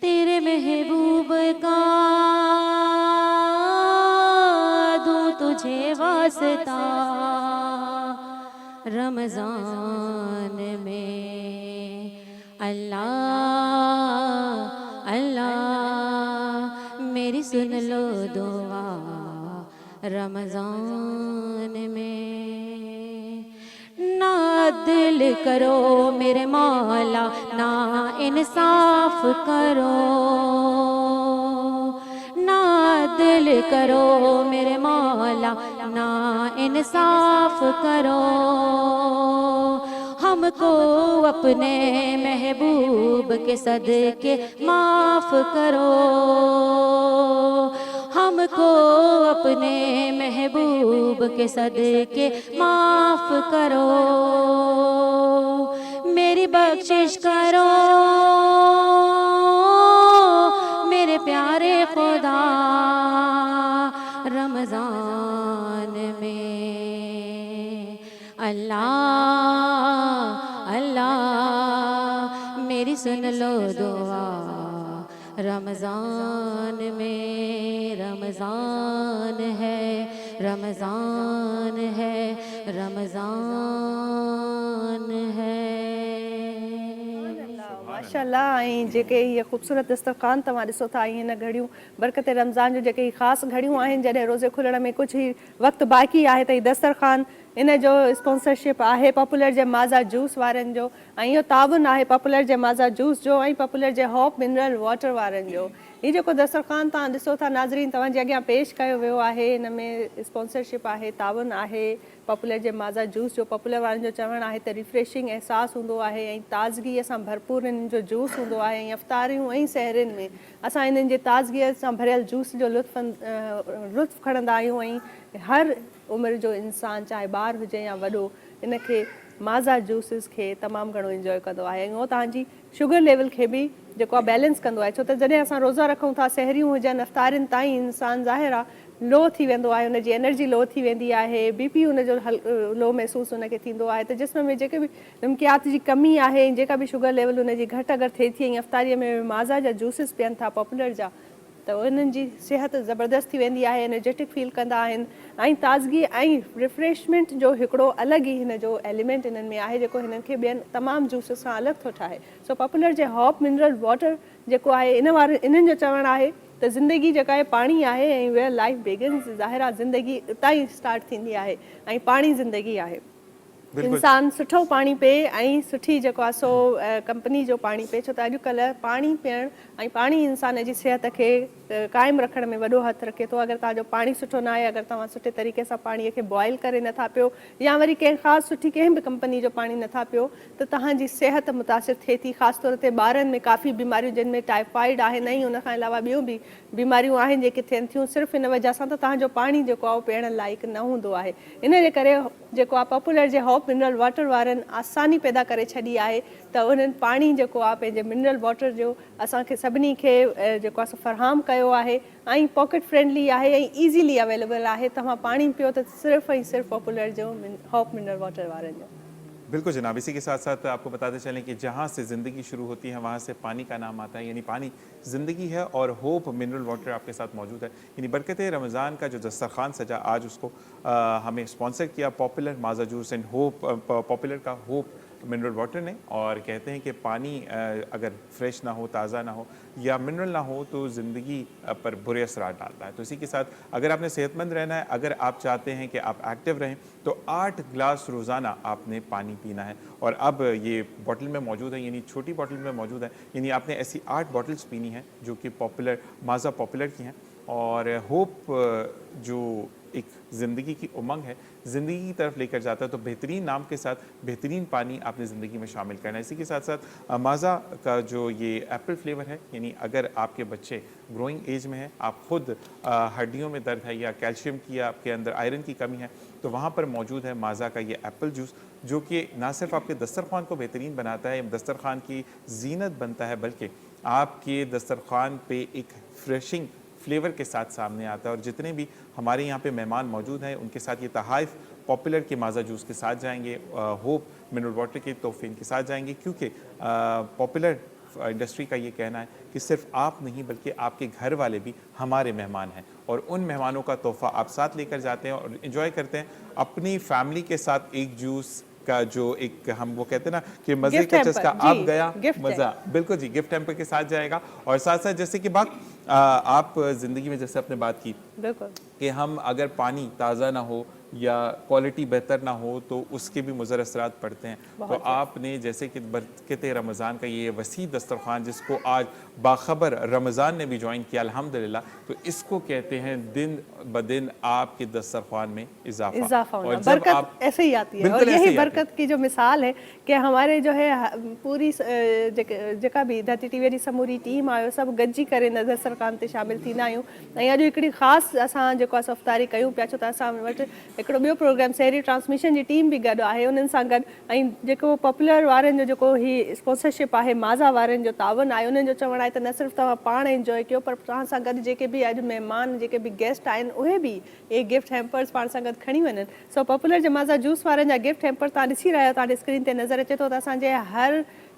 तेरे महबूब का दूं तुझे वास्ता रमज़ान में। अल्लाह अल्लाह मेरी सुन लो दुआ रमज़ान में। ना दिल करो मेरे मौला, ना इंसाफ करो, ना दिल करो मेरे मौला, ना इंसाफ करो। हमको अपने महबूब के सदके माफ करो, हमको अपने महबूब के सदके माफ करो, मेरी बख्शिश करो मेरे प्यारे खुदा रमज़ान में। अल्लाह अल्लाह मेरी सुन लो दुआ, रमज़ान में रमज़ान है, रमज़ान है, रमज़ान है। माशाल्लाह। ऐं जेके इहे ख़ूबसूरत दस्तरख़ान तव्हां ॾिसो था, हिन घड़ियूं बरक़त रमज़ान जो जेके ख़ासि घड़ियूं आहिनि, जॾहिं रोज़े खुलण में कुझु ई वक़्तु बाक़ी आहे त हीउ दस्तरख़ान इन जो स्पॉन्सरशिप आहे पॉपुलर जे माज़ा जूस वारनि जो, ऐं इहो ताउन आहे पॉपुलर जे माज़ा जूस जो ऐं पॉपुलर जे हॉप मिनरल वाटर वारनि जो। हीउ जेको दस्तरख़ान तव्हां ॾिसो था नाज़रीन, तव्हांजे अॻियां पेश कयो वियो आहे, हिन में स्पॉन्सरशिप आहे, ताउन आहे पॉपुलर जे माज़ा जूस जो। पॉपुलर वारनि जो चवणु आहे त रिफ्रेशिंग एहसासु हूंदो आहे ऐं ताज़गीअ सां भरपूर हिननि जो जूस हूंदो आहे, ऐं अफ़्तारियूं ऐं सहरियुनि में असां हिननि जे ताज़गीअ सां भरियल जूस जो लुत्फ़ खणंदा आहियूं, ऐं हर उमिरि जो इंसानु चाहे ॿार हुजे या वॾो इनखे माज़ा जूसिस खे तमामु घणो इंजॉय कंदो आहे, ऐं उहो तव्हांजी शुगर लेवल खे बि जेको आहे बैलेंस कंदो आहे। छो त जॾहिं असां रोज़ा रखूं था, सहरियूं हुजनि, अफ़्तारियुनि ताईं इंसानु ज़ाहिर आहे लो थी वेंदो आहे, हुनजी एनर्जी लो थी वेंदी आहे, BP हुनजो लो महसूसु हुनखे थींदो आहे, त जिस्म में जेके बि निमकियात जी कमी आहे, जेका बि शुगर लेवल हुनजी घटि अगरि थिए थी, ऐं अफ़्तारीअ में माज़ा जा जूसिस पीअनि था पॉपुलर जा, त उन्हनि जी सिहत ज़बरदस्त थी वेंदी आहे, एनर्जेटिक फील कंदा आहिनि, ऐं ताज़गी ऐं रिफ्रेशमेंट जो हिकिड़ो अलॻि ई हिन जो एलिमेंट हिननि में आहे, जेको हिननि खे ॿियनि तमामु जूसिस सां अलॻि थो ठाहे। सो पॉपुलर जे हॉप मिनरल वाटर जेको आहे इन्हनि जो चवणु आहे त ज़िंदगी जेका आहे पाणी आहे, ऐं वेयर लाइफ बिगिन्स, ज़ाहिर आहे ज़िंदगी उतां ई स्टार्ट थींदी आहे, ऐं पाणी ज़िंदगी आहे। इंसानु सुठो पाणी पीए ऐं सुठी जेको आहे सो कंपनी जो पाणी पीए, छो त अॼुकल्ह पाणी पीअणु ऐं पाणी इंसान जी सिहत खे क़ाइमु रखण में वॾो हथु रखे थो। अगरि तव्हांजो पाणी सुठो न आहे, अगरि तव्हां सुठे तरीक़े सां पाणीअ खे बॉइल करे नथा पियो, या वरी कंहिं ख़ासि सुठी कंहिं बि कंपनी जो पाणी नथा पियो, त तव्हांजी सिहत मुतासिर थिए थी। ख़ासि तौर ते ॿारनि में काफ़ी बीमारियूं, जिन में टाइफाइड आहे, ऐं उन खां अलावा ॿियूं बि बीमारियूं आहिनि जेके थियनि थियूं सिर्फ़ु इन वजह सां त तव्हांजो पाणी जेको आहे उहो पीअण लाइक़ु न हूंदो आहे। इन जे करे जेको आहे पॉपुलर जे हॉप मिनरल वाटर वारनि आसानी पैदा करे छॾी आहे त उन्हनि पाणी जेको आहे पंहिंजे मिनरल वाटर जो असांखे सभिनी खे जेको आहे फ़रहाम कयो आहे, ऐं पॉकेट फ्रेंडली आहे ऐं ईज़ीली अवेलेबल आहे। तव्हां पाणी पियो त सिर्फ़ु ऐं सिर्फ़ु पॉपुलर जो हॉप मिनरल वाटर वारनि जो। बिल्कुल जनाब, इसी के साथ साथ आपको बताते चलें कि जहाँ से ज़िंदगी शुरू होती है वहाँ से पानी का नाम आता है, यानी पानी ज़िंदगी है, और होप मिनरल वाटर आपके साथ मौजूद है। यानी बरकत रमज़ान का जो दस्तरखान सजा आज उसको हमें स्पॉन्सर किया popular Maaza juice and hope, popular का होप मिनरल वाटर ने, और कहते हैं कि पानी अगर फ्रेश ना हो, ताज़ा ना हो या मिनरल ना हो तो ज़िंदगी पर बुरे असरात डालता है। तो इसी के साथ अगर आपने सेहतमंद रहना है, अगर आप चाहते हैं कि आप एक्टिव रहें, तो 8 गिलास रोज़ाना आपने पानी पीना है। और अब ये बॉटल में मौजूद है, यानी छोटी बॉटल में मौजूद है, यानी आपने ऐसी 8 बॉटल्स पीनी है जो कि पॉपुलर माज़ा पॉपुलर की हैं। और होप जो एक ज़िंदगी की उमंग है, ज़िंदगी की तरफ लेकर जाता है, तो बेहतरीन नाम के साथ बेहतरीन पानी आपने ज़िंदगी में शामिल करना है। इसी के साथ साथ माज़ा का जो ये एप्पल फ्लेवर है, यानी अगर आपके बच्चे ग्रोइंग एज में हैं, आप खुद हड्डियों में दर्द है या कैल्शियम की या आपके अंदर आयरन की कमी है, तो वहाँ पर मौजूद है माज़ा का ये एप्पल जूस, जो कि ना सिर्फ आपके दस्तरखान को बेहतरीन बनाता है, दस्तरखान की जीनत बनता है, बल्कि आपके दस्तरखान पे एक फ्रेशिंग फ्लेवर के साथ सामने आता है। और जितने भी हमारे यहाँ पे मेहमान मौजूद हैं, उनके साथ ये तहाइफ पॉपुलर के माज़ा जूस के साथ जाएंगे, होप मिनरल वाटर के तोहफे इनके साथ जाएंगे, क्योंकि पॉपुलर इंडस्ट्री का ये कहना है कि सिर्फ आप नहीं बल्कि आपके घर वाले भी हमारे मेहमान हैं, और उन मेहमानों का तोहफ़ा आप साथ लेकर जाते हैं और इन्जॉय करते हैं अपनी फैमिली के साथ। एक जूस का जो एक हम वो कहते हैं ना कि मज़े का चस्का आप गया, मज़ा बिल्कुल जी गिफ्ट हैम्पर के साथ जाएगा। और साथ साथ जैसे कि आप ज़िंदगी में जैसे आपने बात की कि हम अगर पानी ताज़ा ना हो या क्वालिटी बेहतर ना हो तो उसके भी मुज़र असरात पड़ते हैं। तो आपने जैसे कि बरकत रमज़ान का ये वसी दस्तरखान जिसको आज बाखबर रमज़ान ने भी ज्वाइन किया अल्हम्दुलिल्लाह, तो इसको कहते हैं दिन ब दिन आपके दस्तरखान में इजाफा होना। बरकत ऐसे ही आती है और यही बरकत की जो मिसाल है कि हमारे जो है पूरी जेका भी धरती टीवी जी समूरी टीम आयो सब गॾिजी करे दस्तरखान ते शामिल थींदा आहियूं। ऐं अॼु हिकिड़ी ख़ासि असां जेको आहे अफ़्तारी कयूं पिया, छो त असां वटि हिकिड़ो ॿियो प्रोग्राम सहरी ट्रांसमिशन जी टीम बि गॾु आहे। उन्हनि सां गॾु ऐं जेको पॉपुलर वारनि जो जेको ही स्पॉन्सरशिप आहे, माज़ा वारनि जो तावन आहे, उन्हनि जो चवणु आहे त न सिर्फ़ु तव्हां पाण इंजॉय कयो पर तव्हां सां गॾु जेके बि अॼु महिमान जेके बि गेस्ट आहिनि उहे बि एक गिफ्ट हैम्पर्स पाण सां गॾु खणी वञनि। सो पॉपुलर जे माज़ा जूस वारनि जा गिफ्ट हैम्पर तव्हां ॾिसी रहिया आहियो, तव्हांजे स्क्रीन ते नज़र अचे थो त असांजे हर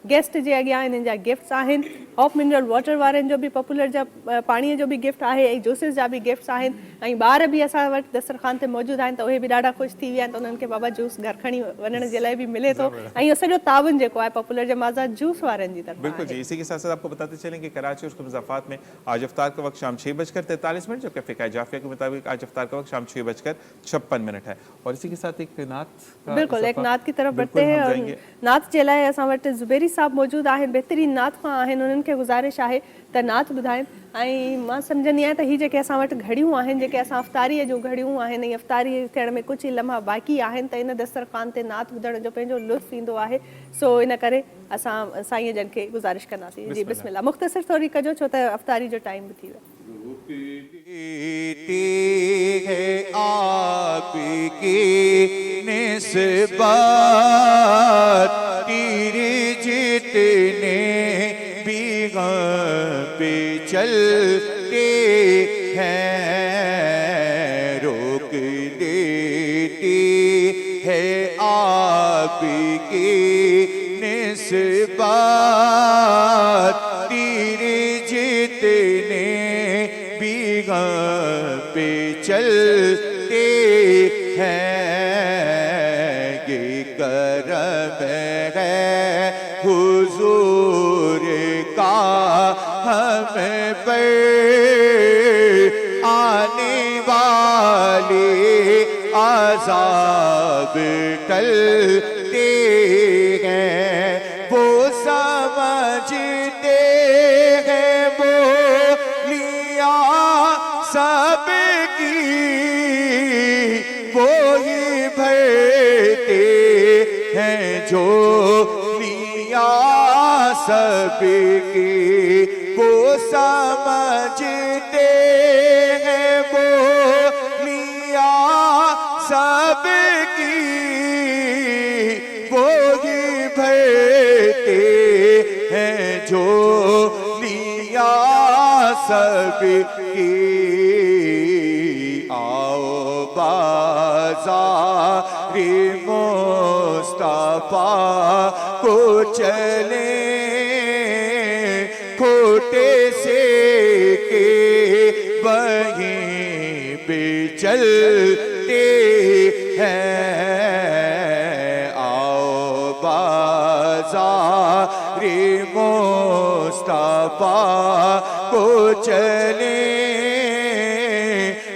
गेस्ट जे अॻियां हिननि जा गिफ्ट्स आहिनि। ऑफ मिनरल वाटर वारनि जो बि पॉपुलर जा पाणीअ जो बि गिफ्ट आहे ऐं जूसिस जा बि गिफ्ट्स आहिनि। ऐं ॿार बि असां वटि दस्तरखान ते मौजूदु आहिनि त उहे बि ॾाढा ख़ुशि थी विया आहिनि त उन्हनि खे बाबा जूस घर खणी वञण जे लाइ बि मिले थो। ऐं इहो सॼो तावन जेको आहे पॉपुलर जे माज़ा जूस वारनि जी तरफ़। बिल्कुल जी। इसी के साथ साथ आपको बताते चलें कि कराची और उसके मज़ाफ़ात में आज अफ्तार का वक्त शाम 6:43, जबकि फ़िक़्ह जाफ़िया के मुताबिक आज अफ्तार का वक्त शाम 6:56 है। और इसी के साथ एक नात बिल्कुल एक नात की तरफ बढ़ते हैं और नात जे लाइ असां वटि ज़ुबैरी साहब मौजूदु आहिनि, बहितरीन नात खां आहिनि। उन्हनि खे गुज़ारिश आहे त नात ॿुधाइनि। ऐं मां सम्झंदी आहियां त हीअ जेके असां वटि घड़ियूं आहिनि, जेके असां अफ़्तारीअ जूं घड़ियूं आहिनि ऐं अफ़्तारी थियण में कुझु ई लम्हा बाक़ी आहिनि, त इन दस्तरखान ते नात ॿुधण जो पंहिंजो लुत्फ़ ईंदो आहे। सो इन करे असां साईं जन खे गुज़ारिश कंदासीं। जी बिस्मिल्लाह, मुख़्तसर थोरी कजो छो त अफ़्तारी जो टाइम बि थी वियो। आपकी निस्बत तेरे जितने भी गम पे चलते हैं रोक देती है आपकी निस्बत तेरे जितने भी गम पे चलते हैं। ये करम है हुजूर का हम पर आने वाले अज़ाब टलते हैं। वो समझते हैं बोलियां सबकी वो ही भरते हैं जो लिया सबकी। वो समझते हैं बोलियां सबकी वो ही भरते हैं जो लिया सबकी। आओ बाज़ार मुस्तफ़ा को चले खोटे से के वहीं पे चलते हैं। आओ बाज़ार मुस्तफ़ा को चले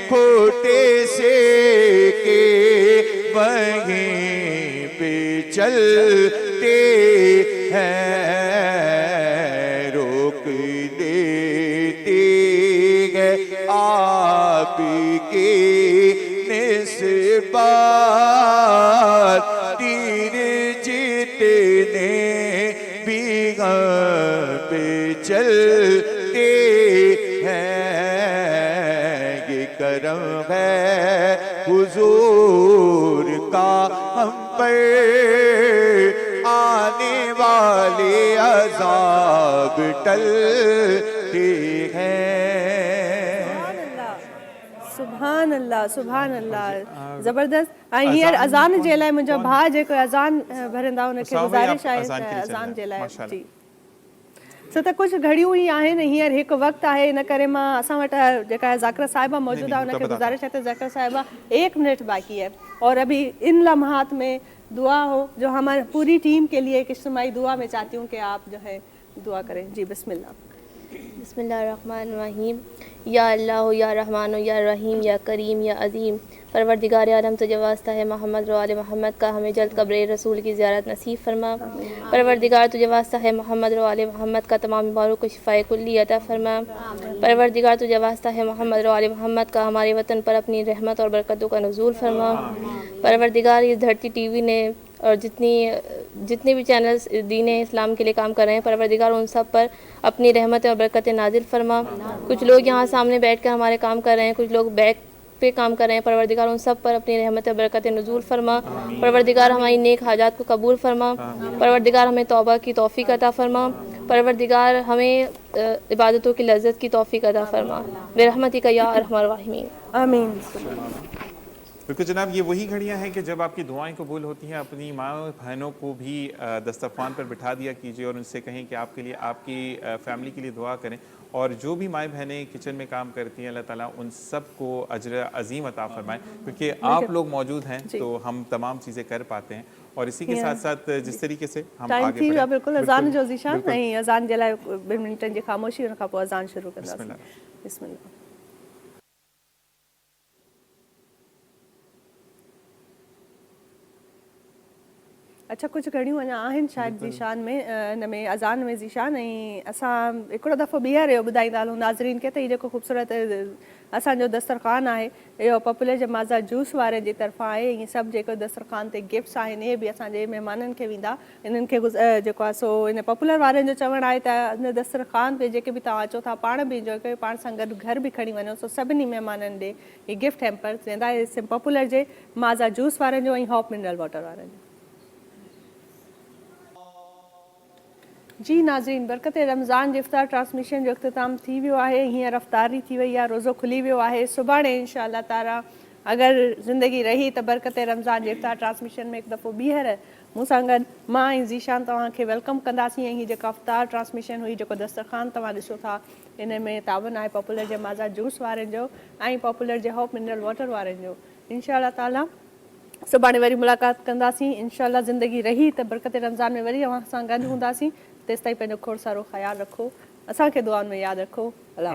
खोटे से के वहीं पे चलते हैं। रोक देती है आपकी निस्बत तेरे जितने भी गम पे चलते हैं। ये करम है हुजूर का हम पर आने वाले अज़ाब टलते हैं। सुभान अल्लाह, सुभान अल्लाह, ज़बरदस्त। ऐं हींअर अज़ान जे लाइ मुंहिंजो भाउ जेको अज़ान भरंदा उनखे गुज़ारिश आहे अज़ान जे लाइ। जी छो त कुझु घड़ियूं ई आहिनि, हींअर हिकु वक़्तु आहे, इन करे मां असां वटि जेका ज़ाकिरा साहिबा मौजूदु आहे उनखे गुज़ारिश है तो ज़ाकिरा साहिबा 1 मिनट बाकी है और अभी इन लम्हात में दुआ हो जो हमारी पूरी टीम के लिए एक इज्तिमाई दुआ में चाहती हूँ कि आप जो है दुआ करें। जी बिस्मिल्लाह। बिस्मिल्लाहिर्रहमानिर्रहीम। या अल्लाह या रहमान या रहीम या करीम या अज़ीम। परवरदिगार आलम तुझे वास्ता है मोहम्मद व आले मोहम्मद का, हमें जल्द कब्र रसूल की ज़ियारत नसीब फरमा। परवरदिगार तुझे वास्ता है मोहम्मद व आले मोहम्मद का, तमाम बीमारों को शिफ़ाए कुल्ली अता फरमा। परवरदिगार तुझे वास्ता है मोहम्मद व आले मोहम्मद का, हमारे वतन पर अपनी रहमत और बरकतों का नुज़ूल फरमा। परवरदिगार इस धरती टीवी ने और जितने भी चैनल्स दीन इस्लाम के लिए काम कर रहे हैं, परवरदिगार उन सब पर अपनी रहमत और बरकतें नाजिल फरमा। कुछ लोग यहाँ सामने बैठ कर हमारे काम कर रहे हैं, कुछ लोग बैक पे काम कर रहे हैं, परवरदिगार उन सब पर अपनी रहमत और बरकतें नुज़ूल फरमा। परवरदिगार हमारी नेक हाजात को कबूल फरमा। परवरदिगार हमें तौबा की तौफ़ीक अता फरमा। परवरदिगार हमें इबादतों की लज्जत की तौफ़ीक अता फरमा। बिरहमतिका या अरहमर राहिमीन। आमीन। बिल्कुल जनाब, ये वही घड़ियां हैं कि जब आपकी दुआएं कबूल होती हैं। अपनी माँ बहनों को भी दस्तरखान पर बिठा दिया कीजिए और उनसे कहें कि आपके लिए, आपकी फैमिली के लिए दुआ करें। और जो भी माएँ बहनें किचन में काम करती हैं, अल्लाह ताला उन सब को अजर अजीम अता फरमाएं, क्योंकि आप लोग मौजूद हैं तो हम तमाम चीज़ें कर पाते हैं। और इसी के साथ साथ जिस तरीके से हम आगे बढ़े, बिल्कुल अज़ान जो ज़ीशान नहीं, अज़ान जे लाइ 2 मिनटनि जी ख़ामोशी, उन खां पोइ अज़ान शुरू कंदासीं। बिस्मिल्लाह। अच्छा, कुछ घड़ियूं अञा आहिनि शायदि ज़ीशान में, इन में अज़ान में ज़ीशान। ऐं असां हिकिड़ो दफ़ो ॿीहर इहो ॿुधाईंदा हलूं नाज़रीन खे त हीउ जेको ख़ूबसूरत असांजो दस्तरखान आहे, इहो पॉपुलर जमाज़ा जूस वारे जी तरफ़ां आहे। इहे सभु जेको दस्तरखान ते गिफ्ट्स आहिनि, इहे बि असांजे महिमाननि खे वेंदा। इन्हनि खे जेको आहे सो इन पॉपुलर वारनि जो चवणु आहे त इन दस्तरखान ते जेके बि तव्हां अचो था, पाण बि इंजॉय कयो, पाण सां गॾु घर बि खणी वञो। सो सभिनी महिमाननि ॾे इहे गिफ्ट हैम्पर्स वेंदा पॉपुलर जे माज़ा जूस वारनि जो ऐं हॉप मिनरल वाटर वारनि जो। जी नाज़रीन, बरकत रमज़ान जे इफ़्तार ट्रांसमिशन जो इख़्तिताम थी वियो आहे। हींअर अफ़्तारी थी वई आहे, रोज़ो खुली वियो आहे। सुभाणे इंशाअल्लाह ताला अगरि ज़िंदगी रही त बरकत रमज़ान जे इफ़्तार ट्रांसमिशन में हिकु दफ़ो ॿीहर मूं सां गॾु मां ऐं ज़ीशान तव्हांखे वेलकम कंदासीं। ऐं हीअ जेका अफ़्तार ट्रांसमिशन हुई, जेको दस्तरखान तव्हां ॾिसो था, इन में तावन आहे पॉपुलर जे माज़ा जूस वारनि जो ऐं पॉपुलर जे हॉप मिनरल वाटर वारनि जो। इंशाअल्लाह ताला सुभाणे वरी मुलाक़ात कंदासीं। इंशाअल्लाह ज़िंदगी रही त बरकत रमज़ान में वरी अव्हां सां गॾु हूंदासीं। तेसिताईं पंहिंजो खोड़ सारो ख़्यालु रखो, असांखे दुआउनि में यादि रखो। अल्लाह